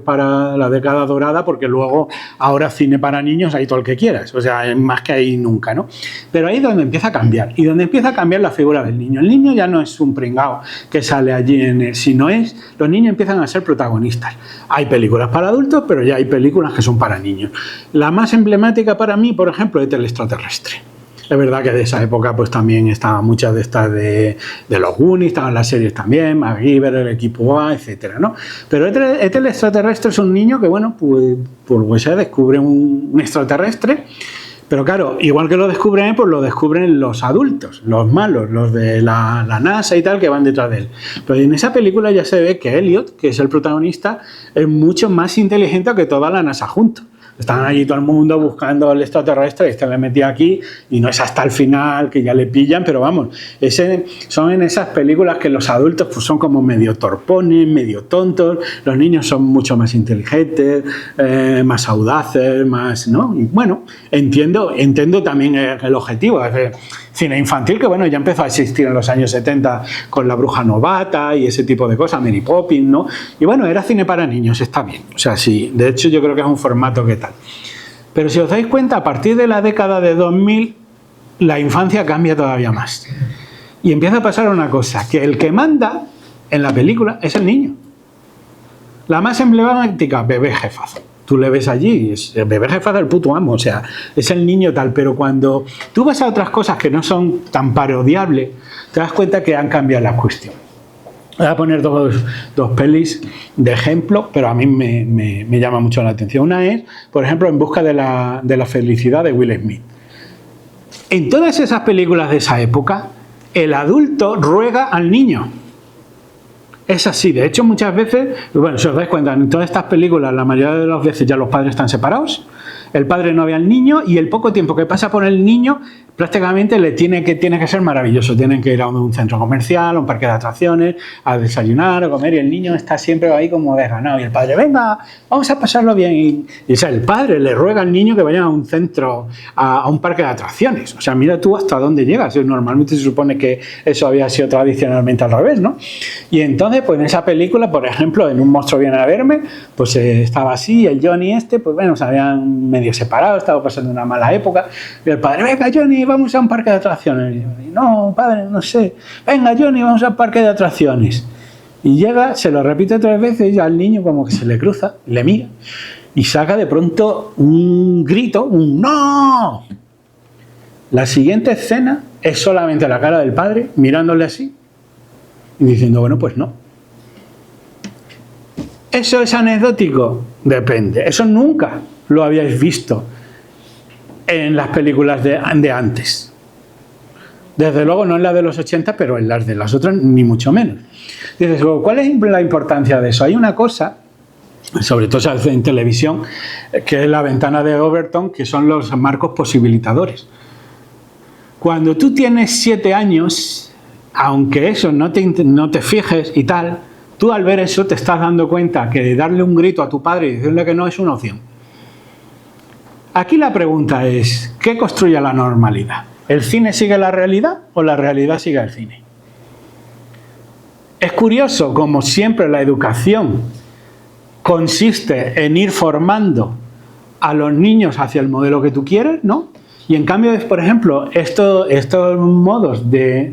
para la década dorada, porque luego ahora cine para niños hay todo el que quieras, o sea, más que ahí nunca, ¿no? Pero ahí es donde empieza a cambiar, y donde empieza a cambiar la figura del niño. El niño ya no es un pringao que sale allí sino los niños empiezan a ser protagonistas. Hay películas para adultos, pero ya hay películas que son para niños. La más emblemática para mí, por ejemplo, es El extraterrestre. Es verdad que de esa época pues también estaban muchas de estas de los Goonies, estaban las series también, MacGyver, el equipo A, etcétera, ¿no? Pero el extraterrestre es un niño que, bueno, pues se descubre un extraterrestre, pero claro, igual que lo descubren, pues lo descubren los adultos, los malos, los de la NASA y tal, que van detrás de él. Pero en esa película ya se ve que Elliot, que es el protagonista, es mucho más inteligente que toda la NASA juntos. Estaban allí todo el mundo buscando al extraterrestre, este le metía aquí y no es hasta el final que ya le pillan, pero vamos, son en esas películas que los adultos pues son como medio torpones, medio tontos, los niños son mucho más inteligentes, más audaces, más, ¿no? Y bueno, entiendo también el objetivo, Cine infantil que, bueno, ya empezó a existir en los años 70 con La Bruja Novata y ese tipo de cosas, Mary Poppins, ¿no? Y bueno, era cine para niños, está bien. O sea, sí, de hecho yo creo que es un formato que tal. Pero si os dais cuenta, a partir de la década de 2000, la infancia cambia todavía más. Y empieza a pasar una cosa, que el que manda en la película es el niño. La más emblemática, Bebé Jefazo. Tú le ves allí, el Bebé Jefazo es el puto amo, o sea, es el niño tal. Pero cuando tú vas a otras cosas que no son tan parodiables, te das cuenta que han cambiado la cuestión. Voy a poner dos pelis de ejemplo, pero a mí me llama mucho la atención. Una es, por ejemplo, En busca de la felicidad de Will Smith. En todas esas películas de esa época, el adulto ruega al niño. Es así, de hecho muchas veces, bueno, si os dais cuenta, en todas estas películas la mayoría de las veces ya los padres están separados, el padre no ve al niño y el poco tiempo que pasa por el niño prácticamente tiene que ser maravilloso. Tienen que ir a un centro comercial, a un parque de atracciones, a desayunar, a comer, y el niño está siempre ahí como desganado. Y el padre, venga, vamos a pasarlo bien. Y o sea, el padre le ruega al niño que vaya a un centro, a un parque de atracciones. O sea, mira tú hasta dónde llegas. Normalmente se supone que eso había sido tradicionalmente al revés, ¿no? Y entonces, pues en esa película, por ejemplo, en Un monstruo viene a verme, pues estaba así, el Johnny pues bueno, se habían medio separado, estaba pasando una mala época, y el padre, venga Johnny, vamos a un parque de atracciones. Y no, padre, no sé, venga Johnny, vamos al parque de atracciones. Y llega, se lo repite 3 veces y al niño como que se le cruza, le mira y saca de pronto un grito, un ¡no! La siguiente escena es solamente la cara del padre mirándole así y diciendo, bueno, pues no. ¿Eso es anecdótico? Depende. Eso nunca lo habíais visto en las películas de antes. Desde luego no en las de los 80, pero en las de las otras ni mucho menos. Dices, ¿cuál es la importancia de eso? Hay una cosa, sobre todo se hace en televisión, que es la ventana de Overton, que son los marcos posibilitadores. Cuando tú tienes 7 años, aunque eso no te fijes y tal, tú al ver eso te estás dando cuenta que darle un grito a tu padre y decirle que no es una opción. Aquí la pregunta es, ¿qué construye la normalidad? ¿El cine sigue la realidad o la realidad sigue al cine? Es curioso, como siempre la educación consiste en ir formando a los niños hacia el modelo que tú quieres, ¿no? Y en cambio, por ejemplo, estos modos de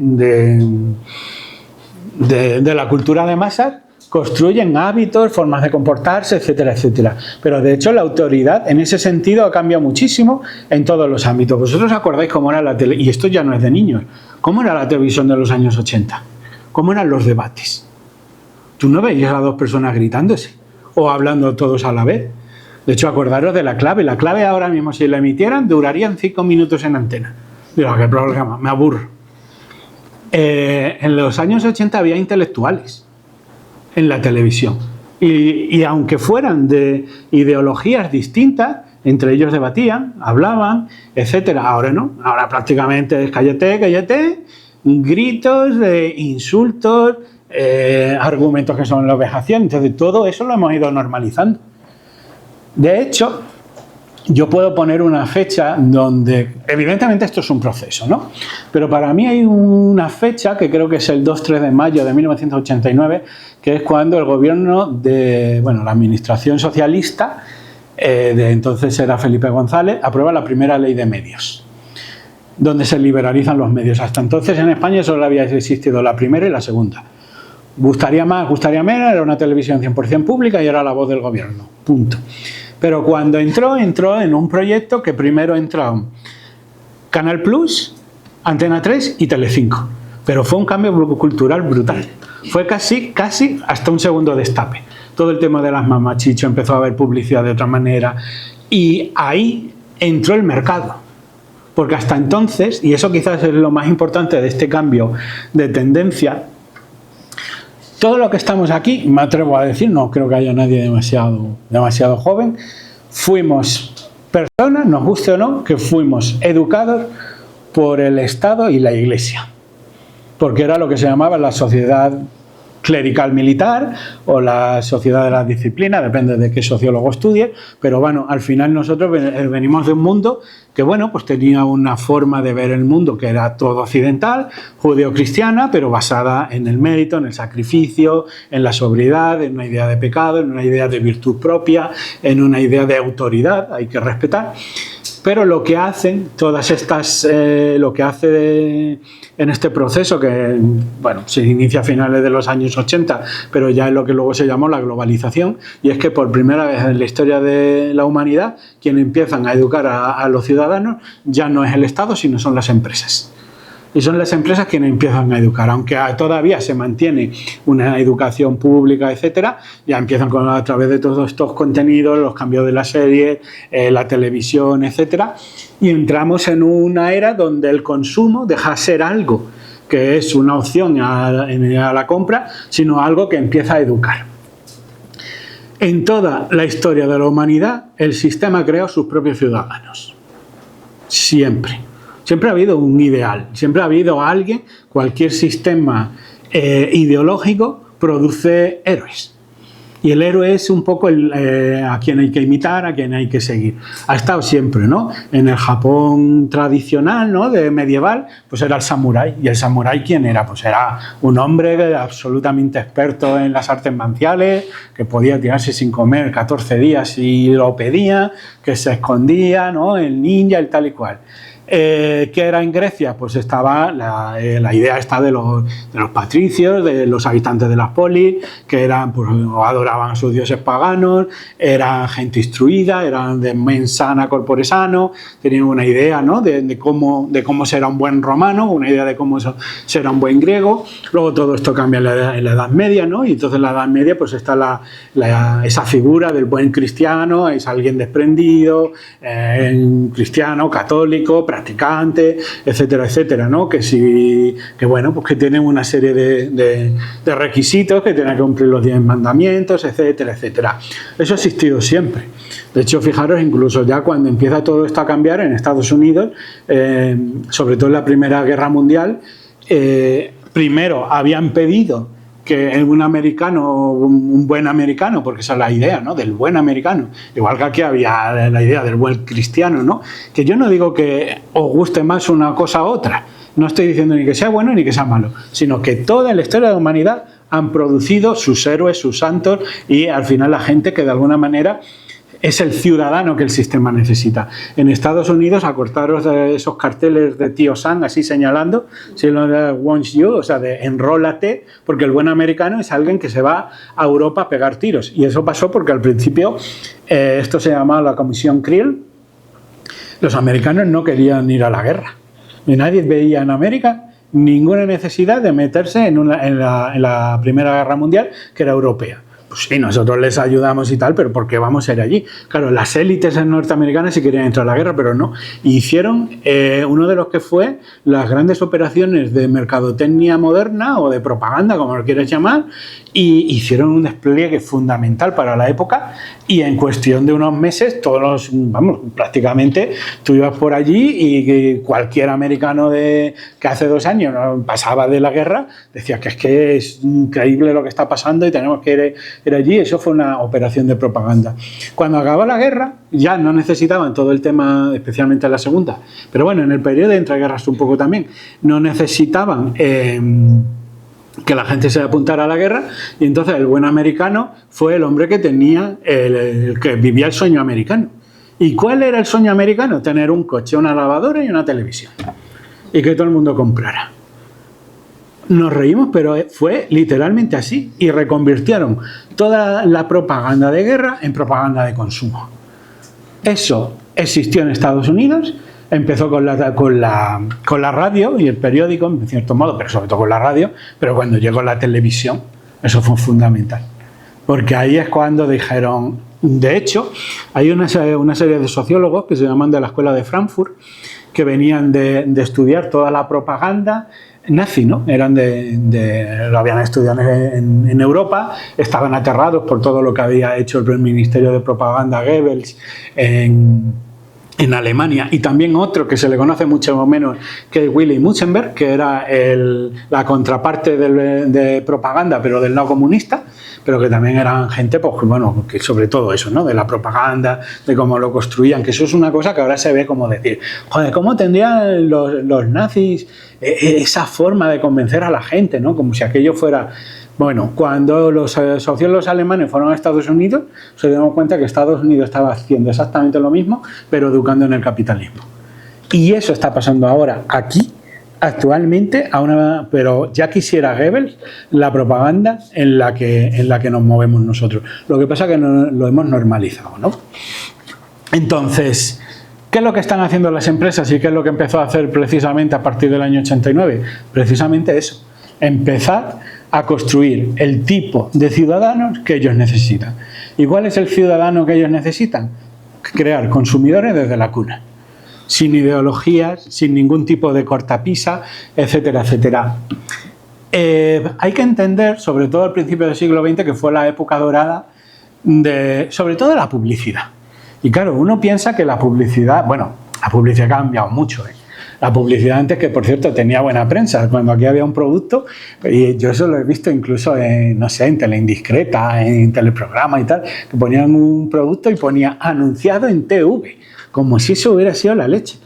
la cultura de masas construyen hábitos, formas de comportarse, etcétera, etcétera. Pero de hecho la autoridad en ese sentido ha cambiado muchísimo en todos los ámbitos. ¿Vosotros acordáis cómo era la televisión? Y esto ya no es de niños. ¿Cómo era la televisión de los años 80? ¿Cómo eran los debates? Tú no veías a 2 personas gritándose o hablando todos a la vez. De hecho, acordaros de La Clave. La Clave ahora mismo, si la emitieran, durarían 5 minutos en antena. Digo, qué problema, me aburro. En los años 80 había intelectuales en la televisión. Y aunque fueran de ideologías distintas, entre ellos debatían, hablaban, etcétera. Ahora no, ahora prácticamente es cállate, cállate, gritos, insultos, argumentos que son la vejación. Entonces todo eso lo hemos ido normalizando. De hecho, yo puedo poner una fecha donde, evidentemente esto es un proceso, ¿no? Pero para mí hay una fecha que creo que es el 2-3 de mayo de 1989, que es cuando el gobierno de, bueno, la administración socialista, de entonces era Felipe González, aprueba la primera ley de medios, donde se liberalizan los medios. Hasta entonces en España solo había existido la primera y la segunda. Gustaría más, gustaría menos, era una televisión 100% pública y era la voz del gobierno, punto. Pero cuando entró en un proyecto que primero entró Canal Plus, Antena 3 y Telecinco. Pero fue un cambio cultural brutal. Fue casi hasta un segundo destape. Todo el tema de las mamachicho, empezó a haber publicidad de otra manera y ahí entró el mercado. Porque hasta entonces, y eso quizás es lo más importante de este cambio de tendencia, todo lo que estamos aquí, me atrevo a decir, no creo que haya nadie demasiado joven, fuimos personas, nos guste o no, que fuimos educados por el Estado y la Iglesia. Porque era lo que se llamaba la sociedad clerical militar o la sociedad de la disciplina, depende de qué sociólogo estudie, pero bueno, al final nosotros venimos de un mundo que bueno, pues tenía una forma de ver el mundo que era todo occidental, judeocristiana, pero basada en el mérito, en el sacrificio, en la sobriedad, en una idea de pecado, en una idea de virtud propia, en una idea de autoridad, hay que respetar. Pero lo que hacen todas estas, lo que hace en este proceso, que bueno, se inicia a finales de los años 80, pero ya es lo que luego se llamó la globalización, y es que por primera vez en la historia de la humanidad, quienes empiezan a educar a los ciudadanos ya no es el Estado, sino son las empresas. Y son las empresas quienes empiezan a educar, aunque todavía se mantiene una educación pública, etcétera, ya empiezan a través de todos estos contenidos, los cambios de la serie, la televisión, etcétera, y entramos en una era donde el consumo deja de ser algo que es una opción a la compra, sino algo que empieza a educar. En toda la historia de la humanidad, el sistema ha creado sus propios ciudadanos. Siempre. Siempre ha habido un ideal, siempre ha habido alguien, cualquier sistema ideológico produce héroes. Y el héroe es un poco a quien hay que imitar, a quien hay que seguir. Ha estado siempre, ¿no? En el Japón tradicional, ¿no? De medieval, pues era el samurái. ¿Y el samurái quién era? Pues era un hombre absolutamente experto en las artes marciales, que podía tirarse sin comer 14 días si lo pedía, que se escondía, ¿no? El ninja, el tal y cual. ¿Qué era en Grecia? Pues estaba la idea esta de los patricios, de los habitantes de las polis, que eran, pues, adoraban a sus dioses paganos, eran gente instruida, eran de mens sana corpore sano, tenían una idea, ¿no? de cómo será un buen romano, una idea de cómo será un buen griego. Luego todo esto cambia en la Edad Media, ¿no? Y entonces en la Edad Media pues está esa figura del buen cristiano, es alguien desprendido, cristiano, católico, practicante, etcétera, etcétera, ¿no? Que bueno, pues que tienen una serie de requisitos, que tienen que cumplir los 10 mandamientos, etcétera, etcétera. Eso ha existido siempre. De hecho, fijaros, incluso ya cuando empieza todo esto a cambiar en Estados Unidos, sobre todo en la Primera Guerra Mundial, primero habían pedido que un americano, un buen americano, porque esa es la idea, ¿no? Del buen americano. Igual que aquí había la idea del buen cristiano, ¿no? Que yo no digo que os guste más una cosa u otra. No estoy diciendo ni que sea bueno ni que sea malo, sino que toda la historia de la humanidad han producido sus héroes, sus santos, y al final la gente que de alguna manera es el ciudadano que el sistema necesita. En Estados Unidos, acordaros de esos carteles de tío Sam, así señalando, si lo de wants you, o sea, de enrólate, porque el buen americano es alguien que se va a Europa a pegar tiros. Y eso pasó porque al principio, esto se llamaba la Comisión Creel, los americanos no querían ir a la guerra. Y nadie veía en América ninguna necesidad de meterse en la Primera Guerra Mundial, que era europea. Pues sí, nosotros les ayudamos y tal, pero ¿por qué vamos a ir allí? Claro, las élites norteamericanas sí querían entrar a la guerra, pero no. Y hicieron uno de los que fue las grandes operaciones de mercadotecnia moderna o de propaganda, como lo quieras llamar, y hicieron un despliegue fundamental para la época, y en cuestión de unos meses, prácticamente tú ibas por allí y cualquier americano que hace 2 años pasaba de la guerra, decía que es increíble lo que está pasando y tenemos que ir allí. Eso fue una operación de propaganda. Cuando acabó la guerra, ya no necesitaban todo el tema, especialmente en la segunda, pero bueno, en el periodo de entreguerras un poco también, no necesitaban que la gente se apuntara a la guerra, y entonces el buen americano fue el hombre que tenía, el que vivía el sueño americano. ¿Y cuál era el sueño americano? Tener un coche, una lavadora y una televisión, y que todo el mundo comprara. Nos reímos, pero fue literalmente así, y reconvirtieron toda la propaganda de guerra en propaganda de consumo. Eso existió en Estados Unidos. Empezó con la radio y el periódico, en cierto modo, pero sobre todo con la radio, pero cuando llegó la televisión, eso fue fundamental. Porque ahí es cuando dijeron, de hecho, hay una serie de sociólogos que se llaman de la Escuela de Frankfurt, que venían de estudiar toda la propaganda nazi, ¿no? Lo habían estudiado en Europa, estaban aterrados por todo lo que había hecho el Ministerio de Propaganda Goebbels en Alemania, y también otro que se le conoce mucho menos, que es Willy Münzenberg, que era la contraparte de propaganda, pero del lado comunista, pero que también eran gente, pues bueno, que sobre todo eso, ¿no? De la propaganda, de cómo lo construían, que eso es una cosa que ahora se ve como decir, joder, ¿cómo tendrían los nazis esa forma de convencer a la gente, ¿no? Como si aquello fuera... Bueno, cuando los sociólogos alemanes fueron a Estados Unidos, se dieron cuenta que Estados Unidos estaba haciendo exactamente lo mismo, pero educando en el capitalismo. Y eso está pasando ahora aquí, actualmente, pero ya quisiera Goebbels la propaganda en la que nos movemos nosotros. Lo que pasa es que no, lo hemos normalizado, ¿no? Entonces, ¿qué es lo que están haciendo las empresas y qué es lo que empezó a hacer precisamente a partir del año 89? Precisamente eso, empezar a construir el tipo de ciudadanos que ellos necesitan. ¿Y cuál es el ciudadano que ellos necesitan? Crear consumidores desde la cuna, sin ideologías, sin ningún tipo de cortapisa, etcétera, etcétera. Hay que entender, sobre todo al principio del siglo XX, que fue la época dorada sobre todo de la publicidad. Y claro, uno piensa que la publicidad, bueno, la publicidad ha cambiado mucho, La publicidad antes, que por cierto tenía buena prensa, cuando aquí había un producto, y yo eso lo he visto incluso en, no sé, en Teleindiscreta, en teleprograma y tal, que ponían un producto y ponía anunciado en TV, como si eso hubiera sido la leche.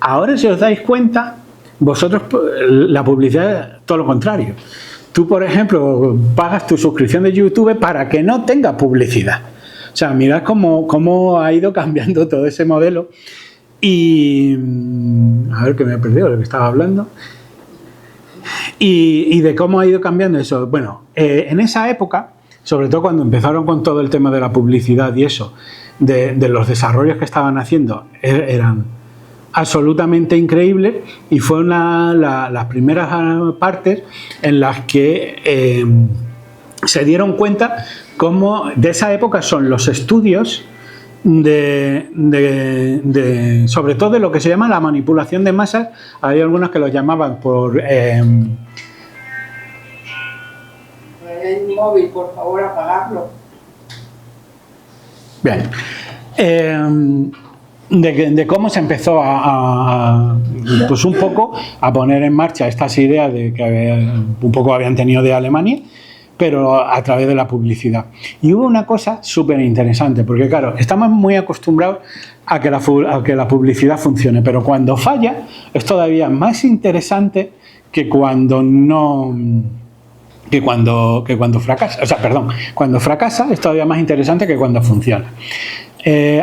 Ahora, si os dais cuenta, vosotros, la publicidad es todo lo contrario. Tú, por ejemplo, pagas tu suscripción de YouTube para que no tenga publicidad. O sea, mirad cómo ha ido cambiando todo ese modelo. Y a ver, que me he perdido de lo que estaba hablando. Y de cómo ha ido cambiando eso. Bueno, en esa época, sobre todo cuando empezaron con todo el tema de la publicidad y eso, de los desarrollos que estaban haciendo, eran absolutamente increíbles, y fue las primeras partes en las que se dieron cuenta cómo de esa época son los estudios sobre todo de lo que se llama la manipulación de masas. Hay algunos que lo llamaban por... El móvil, por favor, apagarlo. Bien. De cómo se empezó pues un poco a poner en marcha estas ideas de que un poco habían tenido de Alemania, pero a través de la publicidad. Y hubo una cosa súper interesante, porque claro, estamos muy acostumbrados a que la publicidad funcione, pero cuando falla es todavía más interesante que cuando fracasa. O sea, perdón, cuando fracasa es todavía más interesante que cuando funciona.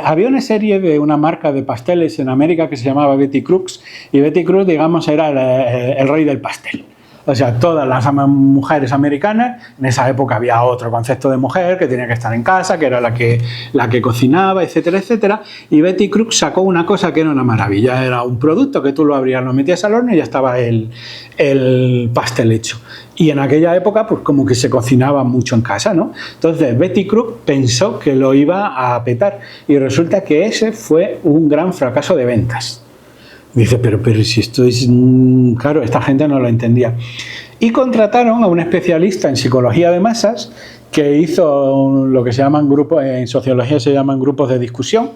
Había una serie de una marca de pasteles en América que se llamaba Betty Crooks, y Betty Crooks, digamos, era el rey del pastel. O sea, todas las mujeres americanas, en esa época había otro concepto de mujer que tenía que estar en casa, que era la que cocinaba, etcétera, etcétera. Y Betty Crooks sacó una cosa que era una maravilla. Era un producto que tú lo abrías, lo metías al horno y ya estaba el pastel hecho. Y en aquella época, pues como que se cocinaba mucho en casa, ¿no? Entonces Betty Crooks pensó que lo iba a petar, y resulta que ese fue un gran fracaso de ventas. Dice, pero si esto es... Claro, esta gente no lo entendía. Y contrataron a un especialista en psicología de masas que hizo lo que se llaman grupos, en sociología se llaman grupos de discusión.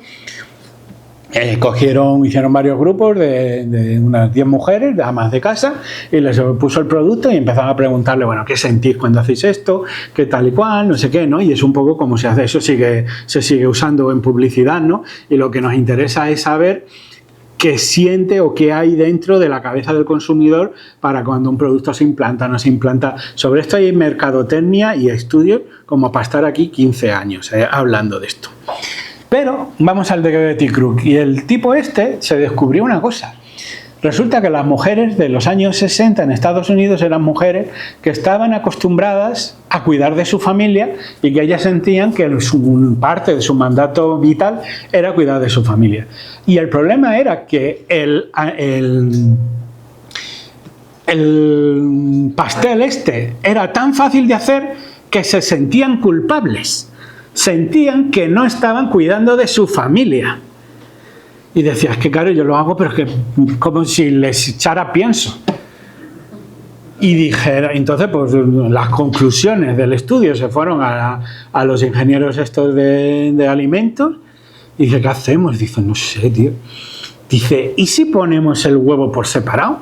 Hicieron varios grupos de unas 10 mujeres, de amas de casa, y les puso el producto y empezaron a preguntarle, bueno, ¿qué sentís cuando hacéis esto? ¿Qué tal y cual? No sé qué, ¿no? Y es un poco como se hace, eso se sigue usando en publicidad, ¿no? Y lo que nos interesa es saber qué siente o qué hay dentro de la cabeza del consumidor para cuando un producto se implanta o no se implanta. Sobre esto hay mercadotecnia y estudios como para estar aquí 15 años hablando de esto. Pero vamos al de Betty Crooks, y el tipo se descubrió una cosa. Resulta que las mujeres de los años 60 en Estados Unidos eran mujeres que estaban acostumbradas a cuidar de su familia, y que ellas sentían que parte de su mandato vital era cuidar de su familia. Y el problema era que el pastel era tan fácil de hacer que se sentían culpables. Sentían que no estaban cuidando de su familia. Y decía, es que claro, yo lo hago, pero es que como si les echara pienso. Y dije, entonces, pues las conclusiones del estudio se fueron a los ingenieros estos de alimentos, Y dice, ¿qué hacemos? Dice, no sé, tío. Dice, ¿y si ponemos el huevo por separado?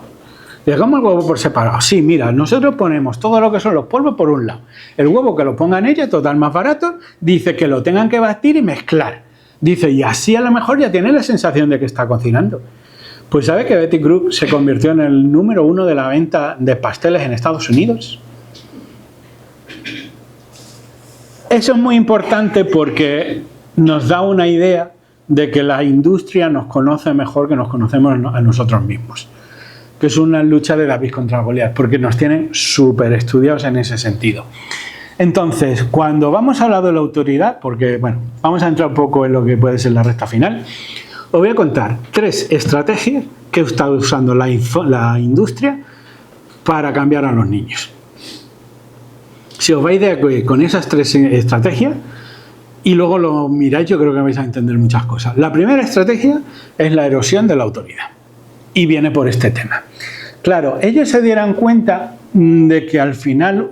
Dice, ¿cómo el huevo por separado? Sí, mira, nosotros ponemos todo lo que son los polvos por un lado. El huevo que lo pongan ellos, total más barato. Dice que lo tengan que batir y mezclar. Dice, y así a lo mejor ya tiene la sensación de que está cocinando. Pues ¿sabe que Betty Crook se convirtió en el número 1 de la venta de pasteles en Estados Unidos? Eso es muy importante porque nos da una idea de que la industria nos conoce mejor que nos conocemos a nosotros mismos. Que es una lucha de David contra Goliat, porque nos tienen súper estudiados en ese sentido. Entonces, cuando vamos a hablar de la autoridad, porque, bueno, vamos a entrar un poco en lo que puede ser la recta final, os voy a contar 3 estrategias que está usando la industria para cambiar a los niños. Si os vais de acuerdo con esas 3 estrategias y luego lo miráis, yo creo que vais a entender muchas cosas. La primera estrategia es la erosión de la autoridad y viene por este tema. Claro, ellos se dieran cuenta de que al final,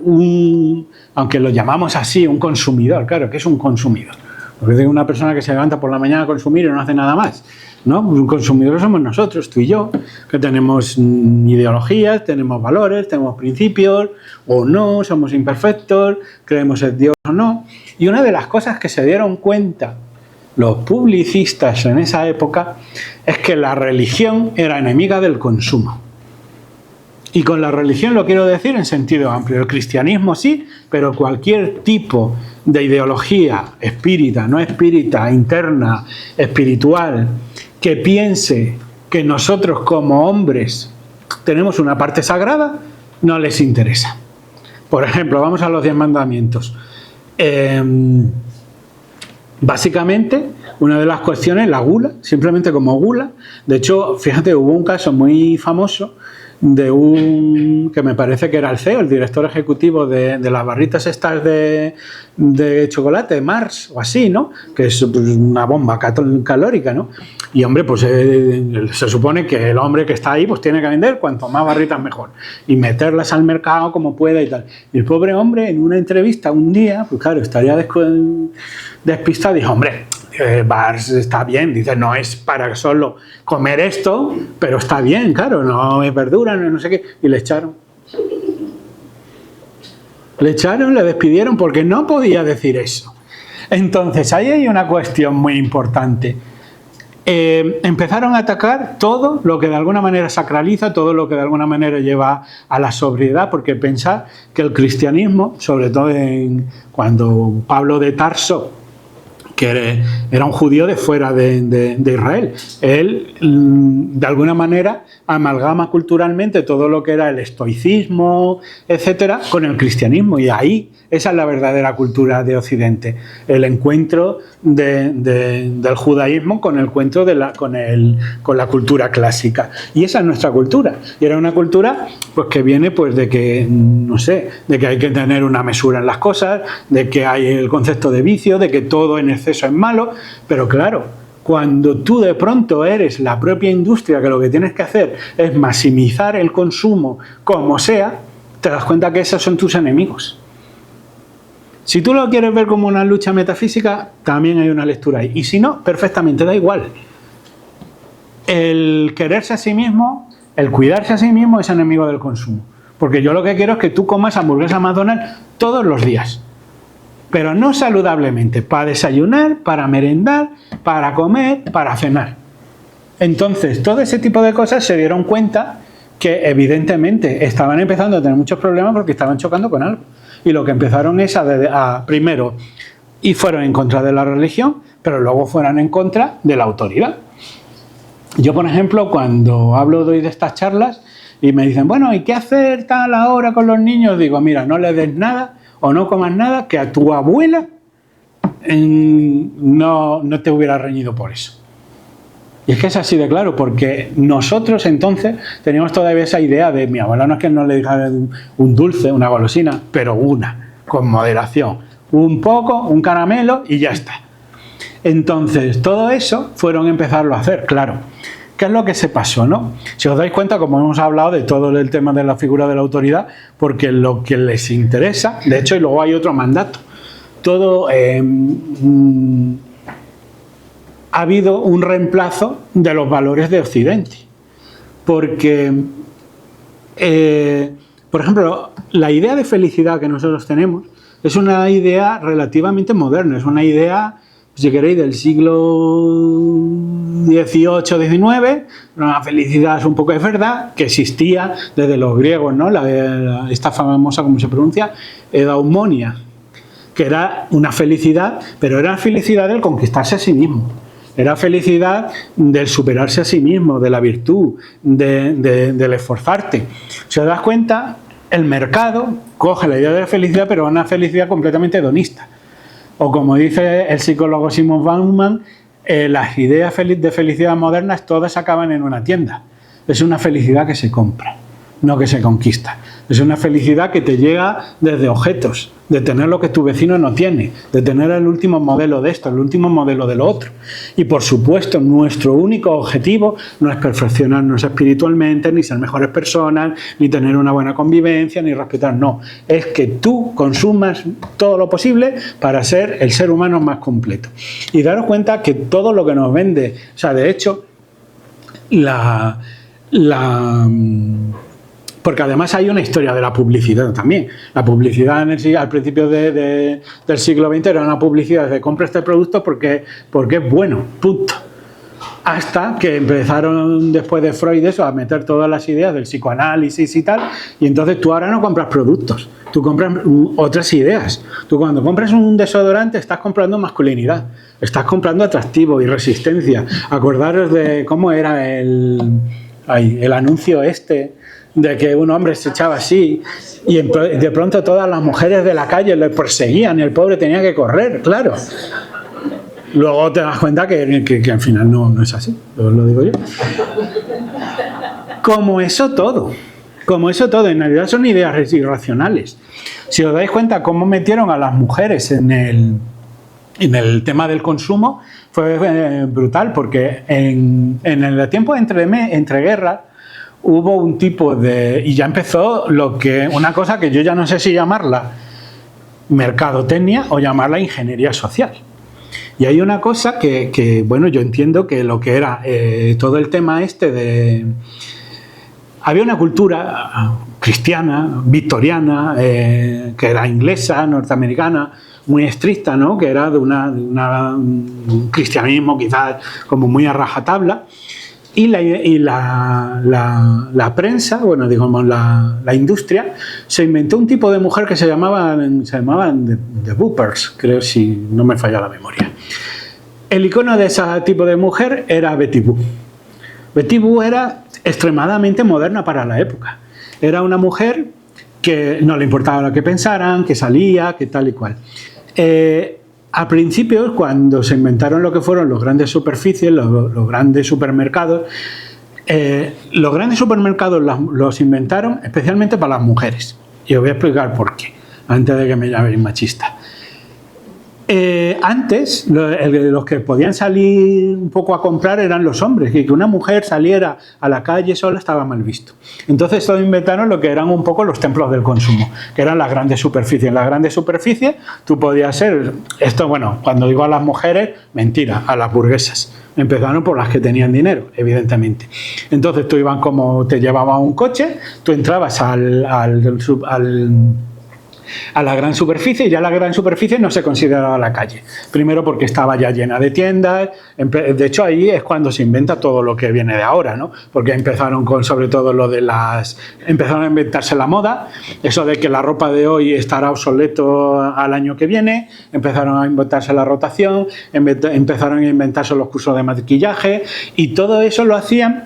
aunque lo llamamos así, un consumidor, claro, ¿qué es un consumidor? Porque es una persona que se levanta por la mañana a consumir y no hace nada más, ¿no? Un consumidor somos nosotros, tú y yo, que tenemos ideologías, tenemos valores, tenemos principios, o no, somos imperfectos, creemos en Dios o no. Y una de las cosas que se dieron cuenta los publicistas en esa época es que la religión era enemiga del consumo. Y con la religión lo quiero decir en sentido amplio. El cristianismo sí, pero cualquier tipo de ideología espírita, no espírita, interna, espiritual, que piense que nosotros como hombres tenemos una parte sagrada, no les interesa. Por ejemplo, vamos a los 10 mandamientos. Básicamente, una de las cuestiones, la gula, simplemente como gula. De hecho, fíjate, hubo un caso muy famoso de un, que me parece que era el CEO, el director ejecutivo de las barritas estas de chocolate, Mars o así, ¿no? Que es una bomba calórica, ¿no? Y hombre, pues se supone que el hombre que está ahí pues tiene que vender cuanto más barritas mejor y meterlas al mercado como pueda y tal. Y el pobre hombre en una entrevista un día, pues claro, estaría despistado y dijo, hombre, Bars está bien, dice, no es para solo comer esto, pero está bien, claro, no es verdura, no sé qué, y le echaron. Le echaron, le despidieron porque no podía decir eso. Entonces, ahí hay una cuestión muy importante. Empezaron a atacar todo lo que de alguna manera sacraliza, todo lo que de alguna manera lleva a la sobriedad, porque pensar que el cristianismo, sobre todo cuando Pablo de Tarso, que era un judío de fuera de Israel, él de alguna manera amalgama culturalmente todo lo que era el estoicismo, etcétera, con el cristianismo, y ahí esa es la verdadera cultura de Occidente, el encuentro del judaísmo con el encuentro con la cultura clásica, y esa es nuestra cultura, y era una cultura pues que viene pues de que, no sé, de que hay que tener una mesura en las cosas, de que hay el concepto de vicio, de que todo en exceso es malo, pero claro, cuando tú de pronto eres la propia industria que lo que tienes que hacer es maximizar el consumo como sea, te das cuenta que esos son tus enemigos. Si tú lo quieres ver como una lucha metafísica, también hay una lectura ahí. Y si no, perfectamente, da igual. El quererse a sí mismo, el cuidarse a sí mismo es enemigo del consumo. Porque yo lo que quiero es que tú comas hamburguesa McDonald's todos los días. Pero no saludablemente, para desayunar, para merendar, para comer, para cenar. Entonces, todo ese tipo de cosas se dieron cuenta que evidentemente estaban empezando a tener muchos problemas porque estaban chocando con algo. Y lo que empezaron es primero, y fueron en contra de la religión, pero luego fueron en contra de la autoridad. Yo, por ejemplo, cuando doy de estas charlas y me dicen, bueno, ¿y qué hacer tal ahora con los niños? Digo, mira, no les des nada o no comas nada que a tu abuela no te hubiera reñido por eso. Y es que es así de claro, porque nosotros entonces teníamos todavía esa idea de mi abuela no es que no le dijera un dulce, una golosina, pero con moderación. Un poco, un caramelo y ya está. Entonces, todo eso fueron a empezarlo a hacer, claro. ¿Qué es lo que se pasó, no? Si os dais cuenta, como hemos hablado de todo el tema de la figura de la autoridad, porque lo que les interesa, de hecho, y luego hay otro mandato, todo... ha habido un reemplazo de los valores de Occidente. Porque, por ejemplo, la idea de felicidad que nosotros tenemos es una idea relativamente moderna, es una idea, si queréis, del siglo XVIII-XIX, una felicidad es un poco de verdad, que existía desde los griegos, ¿no? Esta famosa, ¿cómo se pronuncia? Eudaimonia, que era una felicidad, pero era la felicidad del conquistarse a sí mismo. Era felicidad del superarse a sí mismo, de la virtud, del esforzarte. Si os das cuenta, el mercado coge la idea de la felicidad, pero una felicidad completamente hedonista. O como dice el psicólogo Simon Bauman, las ideas de felicidad modernas todas acaban en una tienda. Es una felicidad que se compra, no que se conquista. Es una felicidad que te llega desde objetos, de tener lo que tu vecino no tiene, de tener el último modelo de esto, el último modelo de lo otro. Y por supuesto, nuestro único objetivo no es perfeccionarnos espiritualmente, ni ser mejores personas, ni tener una buena convivencia, ni respetar, no. Es que tú consumas todo lo posible para ser el ser humano más completo. Y daros cuenta que todo lo que nos vende, o sea, de hecho, porque además hay una historia de la publicidad también. La publicidad al principio del siglo XX era una publicidad de compra este producto porque es bueno, punto. Hasta que empezaron después de Freud eso, a meter todas las ideas del psicoanálisis y tal, y entonces tú ahora no compras productos, tú compras otras ideas. Tú cuando compras un desodorante estás comprando masculinidad, estás comprando atractivo y resistencia. Acordaros de cómo era el anuncio este, de que un hombre se echaba así y de pronto todas las mujeres de la calle le perseguían y el pobre tenía que correr, claro. Luego te das cuenta que al final no es así, lo digo yo. Como eso todo, en realidad son ideas irracionales. Si os dais cuenta cómo metieron a las mujeres en el tema del consumo, fue brutal, porque en el tiempo entre guerras, hubo un tipo y ya empezó una cosa que yo ya no sé si llamarla mercadotecnia o llamarla ingeniería social. Y hay una cosa que bueno, yo entiendo que lo que era todo el tema había una cultura cristiana, victoriana, que era inglesa, norteamericana, muy estricta, ¿no? Que era de un cristianismo quizás como muy a rajatabla. Y la prensa, bueno, digamos la industria, se inventó un tipo de mujer que se llamaban the boopers, creo, si no me falla la memoria. El icono de ese tipo de mujer era Betty Boo. Betty Boo era extremadamente moderna para la época. Era una mujer que no le importaba lo que pensaran, que salía, que tal y cual. A principios, cuando se inventaron lo que fueron los grandes superficies, los grandes supermercados, los inventaron especialmente para las mujeres. Y os voy a explicar por qué, antes de que me llaméis machista. Antes, los que podían salir un poco a comprar eran los hombres, y que una mujer saliera a la calle sola estaba mal visto. Entonces todos inventaron lo que eran un poco los templos del consumo, que eran las grandes superficies. En las grandes superficies tú podías ser, esto bueno, cuando digo a las mujeres, mentira, a las burguesas. Empezaron por las que tenían dinero, evidentemente. Entonces tú ibas como te llevaba un coche, tú entrabas a la gran superficie, y ya la gran superficie no se consideraba la calle. Primero porque estaba ya llena de tiendas. De hecho, ahí es cuando se inventa todo lo que viene de ahora, ¿no? Porque empezaron con, sobre todo, empezaron a inventarse la moda, eso de que la ropa de hoy estará obsoleto al año que viene, empezaron a inventarse la rotación, empezaron a inventarse los cursos de maquillaje, y todo eso lo hacían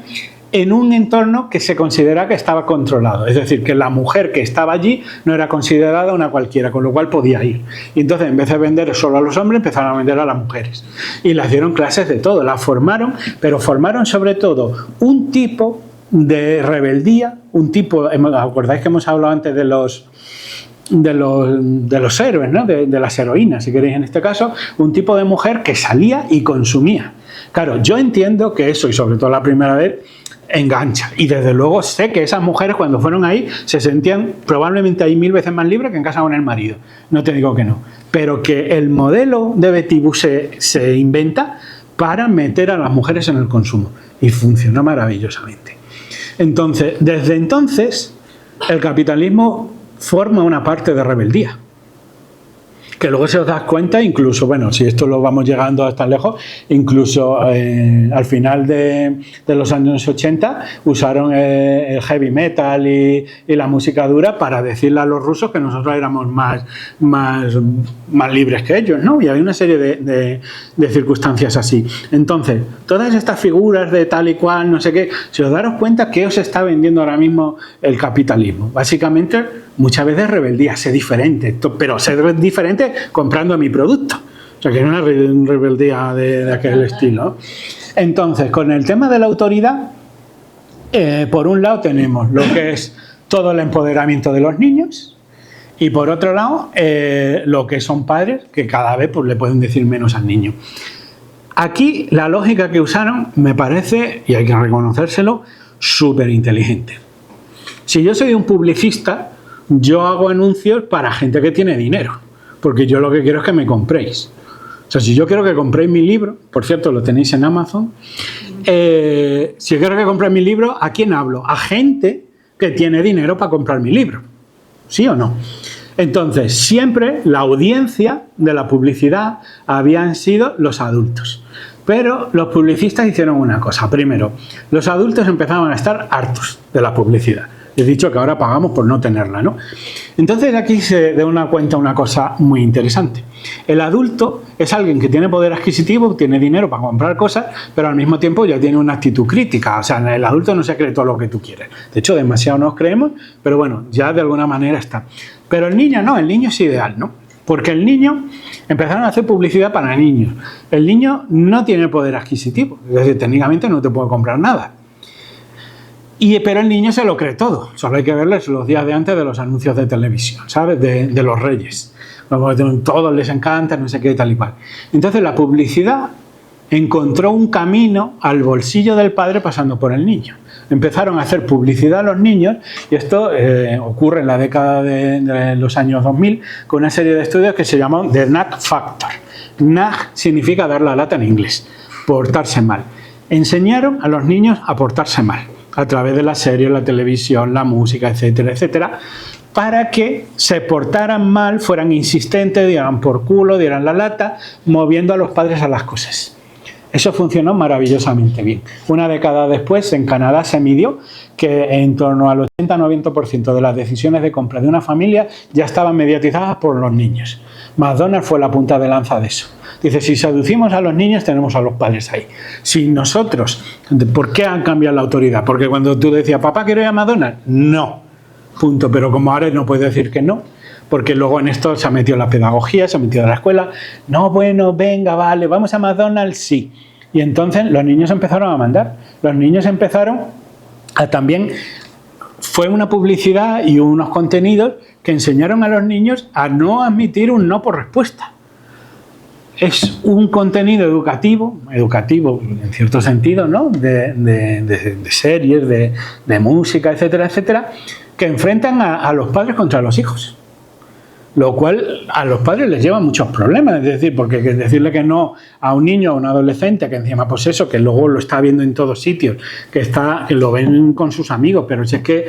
en un entorno que se considera que estaba controlado. Es decir, que la mujer que estaba allí no era considerada una cualquiera, con lo cual podía ir. Y entonces, en vez de vender solo a los hombres, empezaron a vender a las mujeres. Y les dieron clases de todo, las formaron, pero formaron sobre todo un tipo de rebeldía, un tipo, ¿acordáis que hemos hablado antes de los héroes, ¿no? de las heroínas, si queréis en este caso, un tipo de mujer que salía y consumía. Claro, yo entiendo que eso, y sobre todo la primera vez, engancha. Y desde luego sé que esas mujeres cuando fueron ahí se sentían probablemente ahí 1000 veces más libres que en casa con el marido. No te digo que no. Pero que el modelo de Betty Boo se inventa para meter a las mujeres en el consumo. Y funcionó maravillosamente. Entonces, desde entonces, el capitalismo forma una parte de rebeldía. Que luego se os das cuenta, incluso, bueno, si esto lo vamos llegando hasta lejos, incluso al final de los años 80 usaron el heavy metal y la música dura para decirle a los rusos que nosotros éramos más libres que ellos, ¿no? Y había una serie de circunstancias así. Entonces, todas estas figuras de tal y cual, no sé qué, si os daros cuenta que os está vendiendo ahora mismo el capitalismo. Básicamente, muchas veces rebeldía, sé diferente, pero ser diferente comprando mi producto. O sea, que es una rebeldía de aquel estilo. Entonces, con el tema de la autoridad, por un lado tenemos lo que es todo el empoderamiento de los niños y por otro lado, lo que son padres que cada vez pues, le pueden decir menos al niño. Aquí la lógica que usaron me parece, y hay que reconocérselo, súper inteligente. Si yo soy un publicista, yo hago anuncios para gente que tiene dinero, porque yo lo que quiero es que me compréis. O sea, si yo quiero que compréis mi libro, por cierto, lo tenéis en Amazon, si yo quiero que compréis mi libro, ¿a quién hablo? A gente que tiene dinero para comprar mi libro. ¿Sí o no? Entonces, siempre la audiencia de la publicidad habían sido los adultos. Pero los publicistas hicieron una cosa. Primero, los adultos empezaban a estar hartos de la publicidad. He dicho que ahora pagamos por no tenerla, ¿no? Entonces aquí se da cuenta una cosa muy interesante. El adulto es alguien que tiene poder adquisitivo, tiene dinero para comprar cosas, pero al mismo tiempo ya tiene una actitud crítica. O sea, el adulto no se cree todo lo que tú quieres. De hecho, demasiado nos creemos, pero bueno, ya de alguna manera está. Pero el niño no, el niño es ideal, ¿no? Porque el niño, empezaron a hacer publicidad para niños. El niño no tiene poder adquisitivo, es decir, técnicamente no te puede comprar nada. Pero el niño se lo cree todo. Solo hay que verles los días de antes de los anuncios de televisión, ¿sabes? De los reyes. Todos les encanta, no sé qué, tal y cual. Entonces la publicidad encontró un camino al bolsillo del padre pasando por el niño. Empezaron a hacer publicidad a los niños y esto ocurre en la década de los años 2000 con una serie de estudios que se llaman The Nag Factor. Nag significa dar la lata en inglés, portarse mal. Enseñaron a los niños a portarse mal a través de la serie, la televisión, la música, etcétera, etcétera, para que se portaran mal, fueran insistentes, dieran por culo, dieran la lata, moviendo a los padres a las cosas. Eso funcionó maravillosamente bien. Una década después, en Canadá se midió que en torno al 80-90% de las decisiones de compra de una familia ya estaban mediatizadas por los niños. McDonald's fue la punta de lanza de eso. Dice, si seducimos a los niños, tenemos a los padres ahí. Si nosotros, ¿por qué han cambiado la autoridad? Porque cuando tú decías, papá, ¿quiero ir a McDonald's? No. Punto. Pero como ahora no puedes decir que no, porque luego en esto se ha metido la pedagogía, se ha metido la escuela. No, bueno, venga, vale, vamos a McDonald's, sí. Y entonces los niños empezaron a mandar. Los niños empezaron a también... Fue una publicidad y unos contenidos que enseñaron a los niños a no admitir un no por respuesta. Es un contenido educativo en cierto sentido, ¿no? de series, de música, etcétera, etcétera, que enfrentan a los padres contra los hijos. Lo cual a los padres les lleva muchos problemas, es decir, porque decirle que no a un niño o a un adolescente, que encima pues eso, que luego lo está viendo en todos sitios, que lo ven con sus amigos, pero si es que,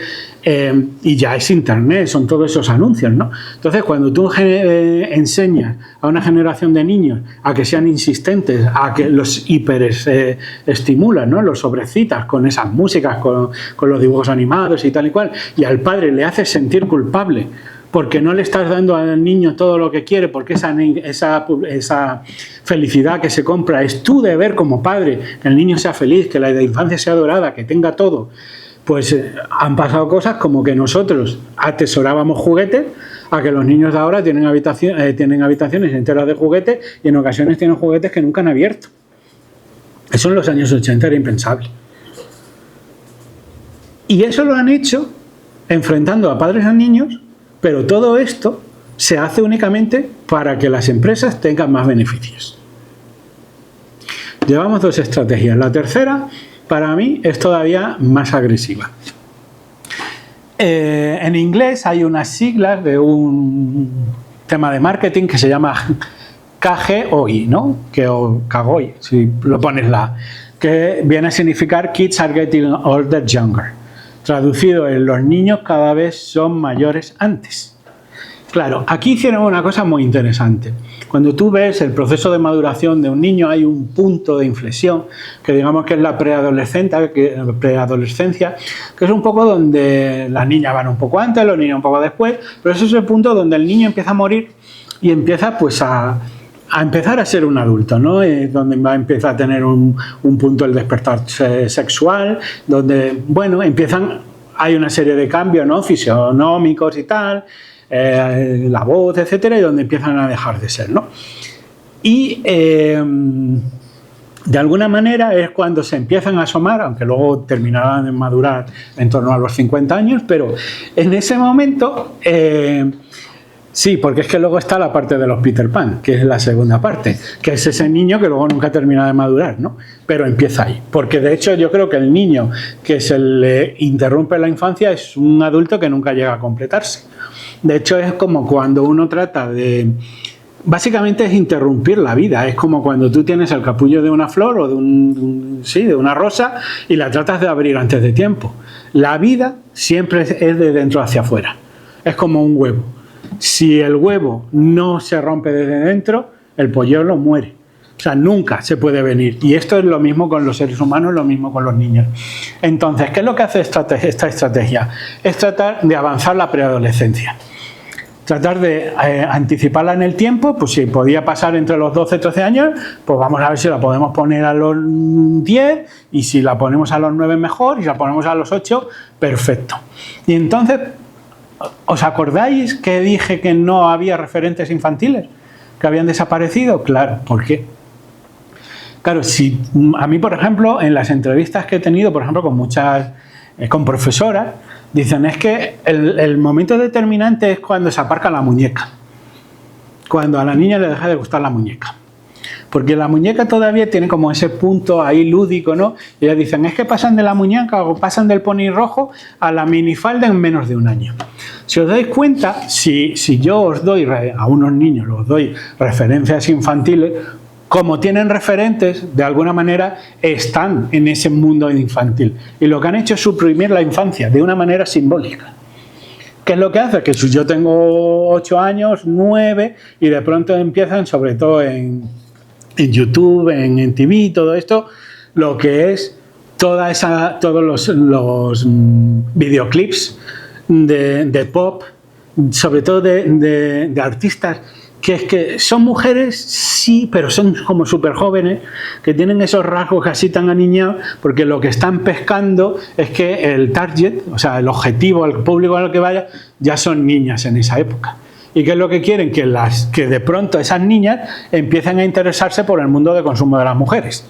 y ya es internet, son todos esos anuncios, ¿no? Entonces cuando tú enseñas a una generación de niños a que sean insistentes, a que los hiperestimulas, ¿no? Los sobrecitas con esas músicas, con los dibujos animados y tal y cual, y al padre le haces sentir culpable, porque no le estás dando al niño todo lo que quiere, porque esa felicidad que se compra es tu deber como padre, que el niño sea feliz, que la infancia sea dorada, que tenga todo. Pues han pasado cosas como que nosotros atesorábamos juguetes, a que los niños de ahora tienen habitaciones enteras de juguetes y en ocasiones tienen juguetes que nunca han abierto. Eso en los años 80 era impensable. Y eso lo han hecho enfrentando a padres y a niños. Pero todo esto se hace únicamente para que las empresas tengan más beneficios. Llevamos dos estrategias. La tercera, para mí, es todavía más agresiva. En inglés hay unas siglas de un tema de marketing que se llama KGOI, ¿no? KGOI, si lo pones que viene a significar Kids are getting older younger. Traducido en los niños cada vez son mayores antes. Claro, aquí hicieron una cosa muy interesante. Cuando tú ves el proceso de maduración de un niño, hay un punto de inflexión, que digamos que es la preadolescencia, que es un poco donde las niñas van un poco antes, los niños un poco después, pero ese es el punto donde el niño empieza a morir y empieza pues a empezar a ser un adulto, ¿no? Donde va a empezar a tener un punto del despertar sexual, donde, bueno, hay una serie de cambios, ¿no? Fisionómicos y tal, la voz, etcétera, y donde empiezan a dejar de ser, ¿no? Y de alguna manera es cuando se empiezan a asomar, aunque luego terminarán de madurar en torno a los 50 años, pero en ese momento... sí, porque es que luego está la parte de los Peter Pan, que es la segunda parte, que es ese niño que luego nunca termina de madurar, ¿no? Pero empieza ahí. Porque de hecho yo creo que el niño que se le interrumpe la infancia es un adulto que nunca llega a completarse. De hecho es como cuando uno trata de... Básicamente es interrumpir la vida. Es como cuando tú tienes el capullo de una flor o de una rosa y la tratas de abrir antes de tiempo. La vida siempre es de dentro hacia afuera. Es como un huevo. Si el huevo no se rompe desde dentro, el polluelo muere. O sea, nunca se puede venir. Y esto es lo mismo con los seres humanos, lo mismo con los niños. Entonces, ¿qué es lo que hace esta estrategia? Es tratar de avanzar la preadolescencia. Tratar de anticiparla en el tiempo, pues si podía pasar entre los 12 y 13 años, pues vamos a ver si la podemos poner a los 10, y si la ponemos a los 9 mejor, y si la ponemos a los 8, perfecto. Y entonces... ¿Os acordáis que dije que no había referentes infantiles? ¿Que habían desaparecido? Claro, ¿por qué? Claro, si a mí, por ejemplo, en las entrevistas que he tenido, por ejemplo, con profesoras, dicen es que el momento determinante es cuando se aparca la muñeca. Cuando a la niña le deja de gustar la muñeca. Porque la muñeca todavía tiene como ese punto ahí lúdico, ¿no? Y ellas dicen, es que pasan de la muñeca o pasan del pony rojo a la minifalda en menos de un año. Si os dais cuenta, si yo os doy a unos niños, os doy referencias infantiles, como tienen referentes, de alguna manera están en ese mundo infantil. Y lo que han hecho es suprimir la infancia de una manera simbólica. ¿Qué es lo que hace? Que si yo tengo 8 años, 9, y de pronto empiezan, sobre todo en YouTube, en TV, todo esto, lo que es todos los videoclips de pop, sobre todo de artistas, que es que son mujeres, sí, pero son como súper jóvenes, que tienen esos rasgos así tan aniñados, porque lo que están pescando es que el target, o sea, el objetivo, el público al que vaya, ya son niñas en esa época. ¿Y qué es lo que quieren? Que de pronto esas niñas empiecen a interesarse por el mundo de consumo de las mujeres.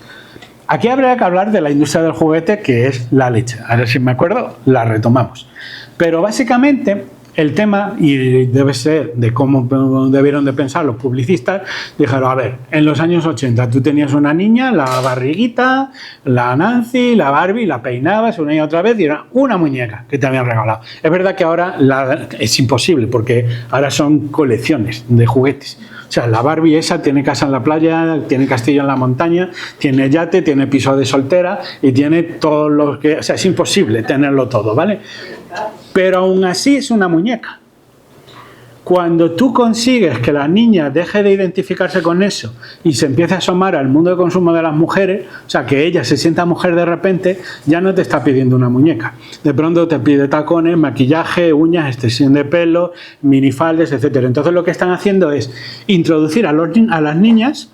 Aquí habría que hablar de la industria del juguete, que es la leche. Ahora, si me acuerdo, la retomamos. Pero básicamente el tema, y debe ser de cómo debieron de pensar los publicistas, dijeron, a ver, en los años 80 tú tenías una niña, la barriguita, la Nancy, la Barbie, la peinabas una y otra vez y era una muñeca que te habían regalado. Es verdad que ahora es imposible porque ahora son colecciones de juguetes. O sea, la Barbie esa tiene casa en la playa, tiene castillo en la montaña, tiene yate, tiene piso de soltera y tiene todo lo que... O sea, es imposible tenerlo todo, ¿vale? Pero aún así es una muñeca. Cuando tú consigues que la niña deje de identificarse con eso y se empiece a asomar al mundo de consumo de las mujeres, o sea, que ella se sienta mujer de repente, ya no te está pidiendo una muñeca. De pronto te pide tacones, maquillaje, uñas, extensión de pelo, minifaldes, etc. Entonces lo que están haciendo es introducir a las niñas,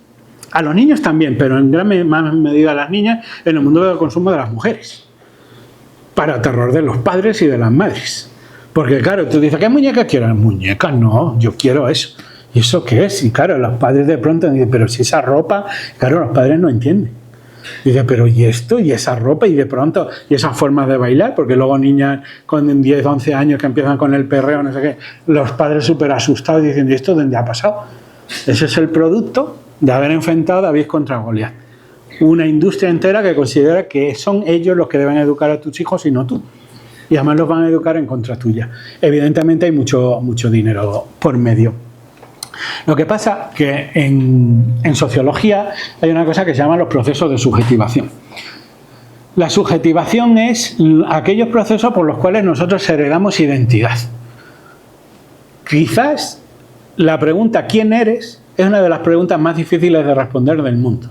a los niños también, pero en gran medida a las niñas, en el mundo del consumo de las mujeres. Para terror de los padres y de las madres. Porque claro, tú dices, ¿qué muñeca quieres? Muñeca, no, yo quiero eso. ¿Y eso qué es? Y claro, los padres de pronto dicen, pero si esa ropa, claro, los padres no entienden. Dice, pero ¿y esto? ¿Y esa ropa? Y de pronto, ¿y esas formas de bailar? Porque luego niñas con 10, 11 años que empiezan con el perreo, no sé qué, los padres súper asustados dicen, ¿y esto dónde ha pasado? Ese es el producto de haber enfrentado a David contra Goliat. Una industria entera que considera que son ellos los que deben educar a tus hijos y no tú. Y además los van a educar en contra tuya. Evidentemente hay mucho dinero por medio. Lo que pasa que en sociología hay una cosa que se llama los procesos de subjetivación. La subjetivación es aquellos procesos por los cuales nosotros heredamos identidad. Quizás la pregunta ¿quién eres? Es una de las preguntas más difíciles de responder del mundo.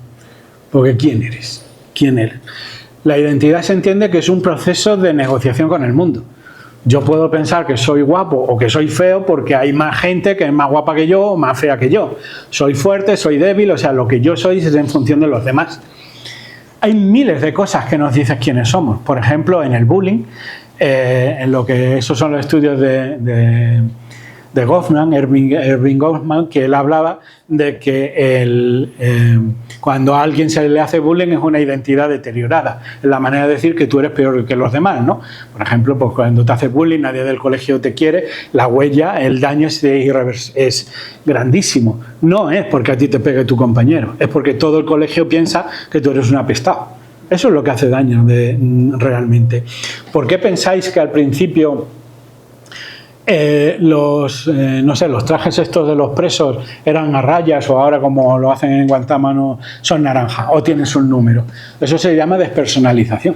Porque ¿quién eres? ¿Quién eres? La identidad se entiende que es un proceso de negociación con el mundo. Yo puedo pensar que soy guapo o que soy feo porque hay más gente que es más guapa que yo o más fea que yo. Soy fuerte, soy débil, o sea, lo que yo soy es en función de los demás. Hay miles de cosas que nos dicen quiénes somos. Por ejemplo, en el bullying, en lo que esos son los estudios de Goffman, Erving Goffman, que él hablaba de que cuando a alguien se le hace bullying es una identidad deteriorada. Es la manera de decir que tú eres peor que los demás, ¿no? Por ejemplo, pues cuando te hace bullying, nadie del colegio te quiere, la huella, el daño es grandísimo. No es porque a ti te pegue tu compañero, es porque todo el colegio piensa que tú eres un apestado. Eso es lo que hace daño realmente. ¿Por qué pensáis que al principio los trajes estos de los presos eran a rayas o ahora como lo hacen en Guantánamo son naranja o tienes un número? Eso se llama despersonalización.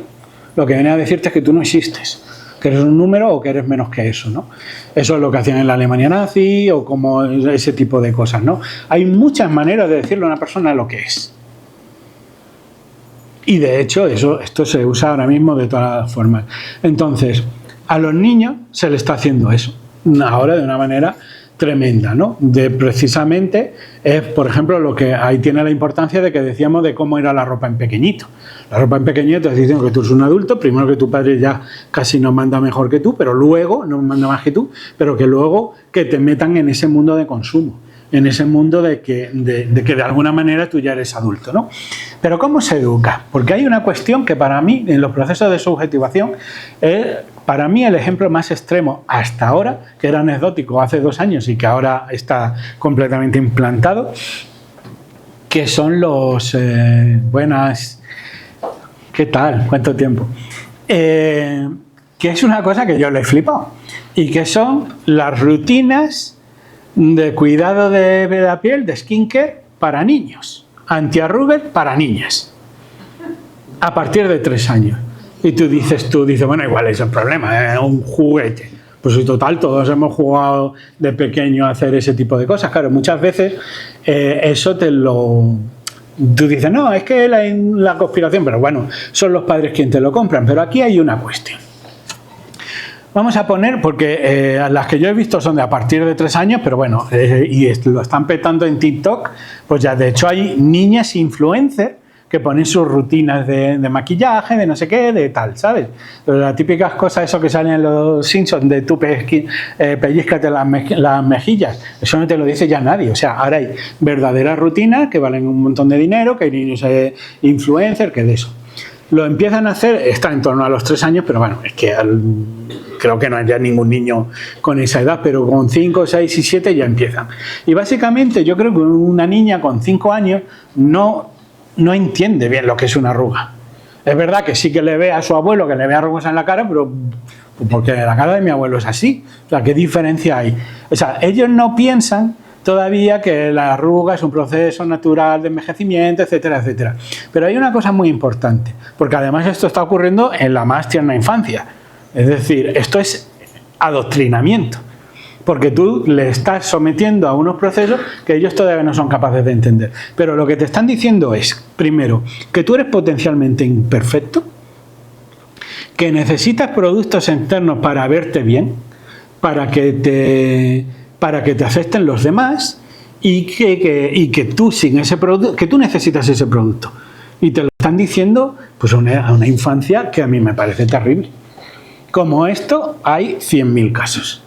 Lo que viene a decirte es que tú no existes, que eres un número o que eres menos que eso, ¿no? Eso es lo que hacían en la Alemania nazi o como ese tipo de cosas, ¿no? Hay muchas maneras de decirle a una persona lo que es. Y de hecho esto se usa ahora mismo de todas las formas. Entonces, a los niños se les está haciendo eso, ahora de una manera tremenda, ¿no? Precisamente es, por ejemplo, lo que ahí tiene la importancia de que decíamos de cómo era la ropa en pequeñito. La ropa en pequeñito te dicen que tú eres un adulto, primero que tu padre ya casi no manda mejor que tú, pero luego, no manda más que tú, pero que luego que te metan en ese mundo de consumo, en ese mundo de que de alguna manera tú ya eres adulto, ¿no? Pero ¿cómo se educa? Porque hay una cuestión que para mí, en los procesos de subjetivación, es para mí el ejemplo más extremo hasta ahora, que era anecdótico hace 2 años y que ahora está completamente implantado, que son los... buenas... ¿Qué tal? ¿Cuánto tiempo? Que es una cosa que yo le he flipado. Y que son las rutinas de cuidado de la piel, de skincare, para niños. Antiarrugas para niñas. A partir de 3 años. Y tú dices, bueno, igual es el problema, es un juguete. Pues en total, todos hemos jugado de pequeño a hacer ese tipo de cosas. Claro, muchas veces eso tú dices, no, es que la conspiración, pero bueno, son los padres quienes te lo compran. Pero aquí hay una cuestión. Vamos a poner, porque las que yo he visto son de a partir de 3 años, pero bueno, y lo están petando en TikTok, pues ya de hecho hay niñas influencers que ponen sus rutinas de maquillaje, de no sé qué, de tal, ¿sabes? Las típicas cosas, eso que salen en los Simpsons, de tú pellízcate las mejillas, eso no te lo dice ya nadie. O sea, ahora hay verdaderas rutinas que valen un montón de dinero, que hay niños influencers, que de eso. Lo empiezan a hacer, está en torno a los 3 años, pero bueno, es que creo que no hay ya ningún niño con esa edad, pero con 5, 6 y 7 ya empiezan. Y básicamente yo creo que una niña con 5 años no entiende bien lo que es una arruga. Es verdad que sí que le ve a su abuelo que le ve arrugas en la cara, pero porque la cara de mi abuelo es así. O sea, ¿qué diferencia hay? O sea, ellos no piensan todavía que la arruga es un proceso natural de envejecimiento, etcétera, etcétera. Pero hay una cosa muy importante, porque además esto está ocurriendo en la más tierna infancia. Es decir, esto es adoctrinamiento, porque tú le estás sometiendo a unos procesos que ellos todavía no son capaces de entender. Pero lo que te están diciendo es, primero, que tú eres potencialmente imperfecto, que necesitas productos externos para verte bien, para que te acepten los demás y que tú sin ese producto, que tú necesitas ese producto. Y te lo están diciendo pues a una infancia que a mí me parece terrible. Como esto hay 100.000 casos.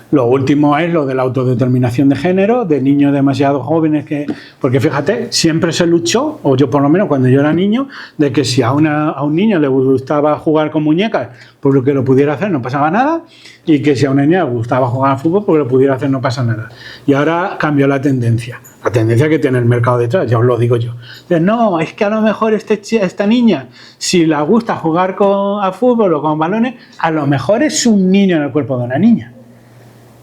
Lo último es lo de la autodeterminación de género, de niños demasiado jóvenes que... Porque fíjate, siempre se luchó, o yo por lo menos cuando yo era niño, de que si a un niño le gustaba jugar con muñecas, pues lo que lo pudiera hacer no pasaba nada, y que si a una niña le gustaba jugar al fútbol, pues lo pudiera hacer no pasa nada. Y ahora cambió la tendencia que tiene el mercado detrás, ya os lo digo yo. No, es que a lo mejor esta niña, si le gusta jugar a fútbol o con balones, a lo mejor es un niño en el cuerpo de una niña.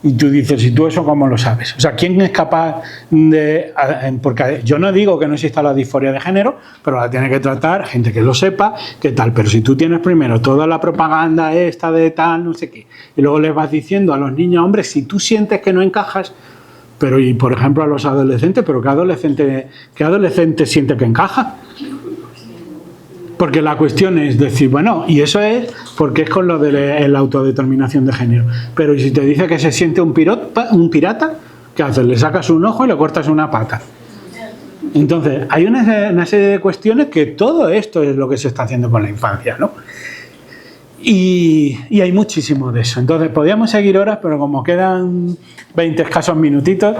Y tú dices, ¿y tú eso cómo lo sabes? O sea, ¿quién es capaz de...? Porque yo no digo que no exista la disforia de género, pero la tiene que tratar gente que lo sepa, que tal. Pero si tú tienes primero toda la propaganda esta de tal, no sé qué, y luego les vas diciendo a los niños, hombre, si tú sientes que no encajas, pero y por ejemplo a los adolescentes, pero ¿qué adolescente siente que encaja? Porque la cuestión es decir, bueno, y eso es porque es con lo de la autodeterminación de género. Pero ¿y si te dice que se siente un pirata? ¿Qué haces? Le sacas un ojo y le cortas una pata. Entonces, hay una serie de cuestiones que todo esto es lo que se está haciendo con la infancia, ¿no? Y hay muchísimo de eso. Entonces, podríamos seguir horas, pero como quedan 20 escasos minutitos,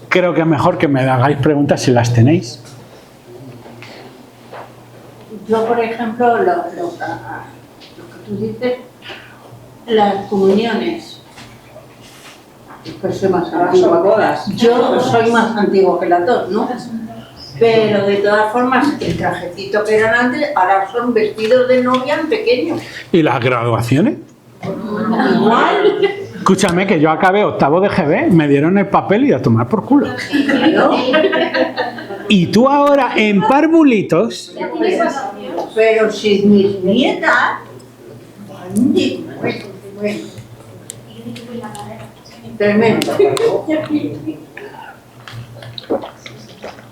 creo que es mejor que me hagáis preguntas si las tenéis. Yo, por ejemplo, lo que tú dices, las comuniones. Pues soy más antigua. Yo soy más antigua que las dos, ¿no? Pero de todas formas, el trajecito que eran antes, ahora son vestidos de novia pequeños. ¿Y las graduaciones? Igual. Escúchame, que yo acabé 8º de GB, me dieron el papel y a tomar por culo. Claro. Y tú ahora en parvulitos... Pero si mis nietas... Bueno. Tremendo.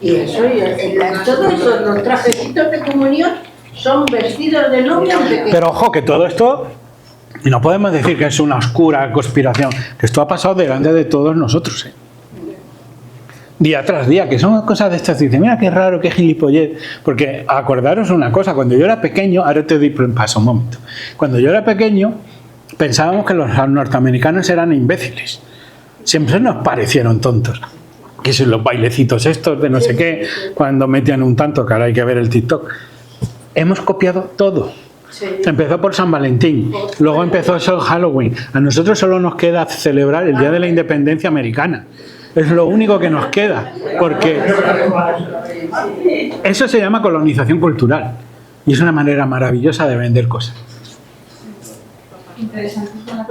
Y eso, todo eso, los trajecitos de comunión son vestidos de novia pequeños. Pero ojo, que todo esto... Y no podemos decir que es una oscura conspiración, que esto ha pasado delante de todos nosotros, ¿eh? Día tras día, que son cosas de estas, dice, mira qué raro, qué gilipollez, porque acordaros una cosa, cuando yo era pequeño, ahora te doy paso un momento, cuando yo era pequeño pensábamos que los norteamericanos eran imbéciles, siempre nos parecieron tontos, que son los bailecitos estos de no sé qué, cuando metían un tanto, que ahora hay que ver el TikTok, hemos copiado todo. Sí. Empezó por San Valentín, luego empezó eso Halloween, a nosotros solo nos queda celebrar el Día de la Independencia Americana. Es lo único que nos queda, porque eso se llama colonización cultural y es una manera maravillosa de vender cosas. Interesante la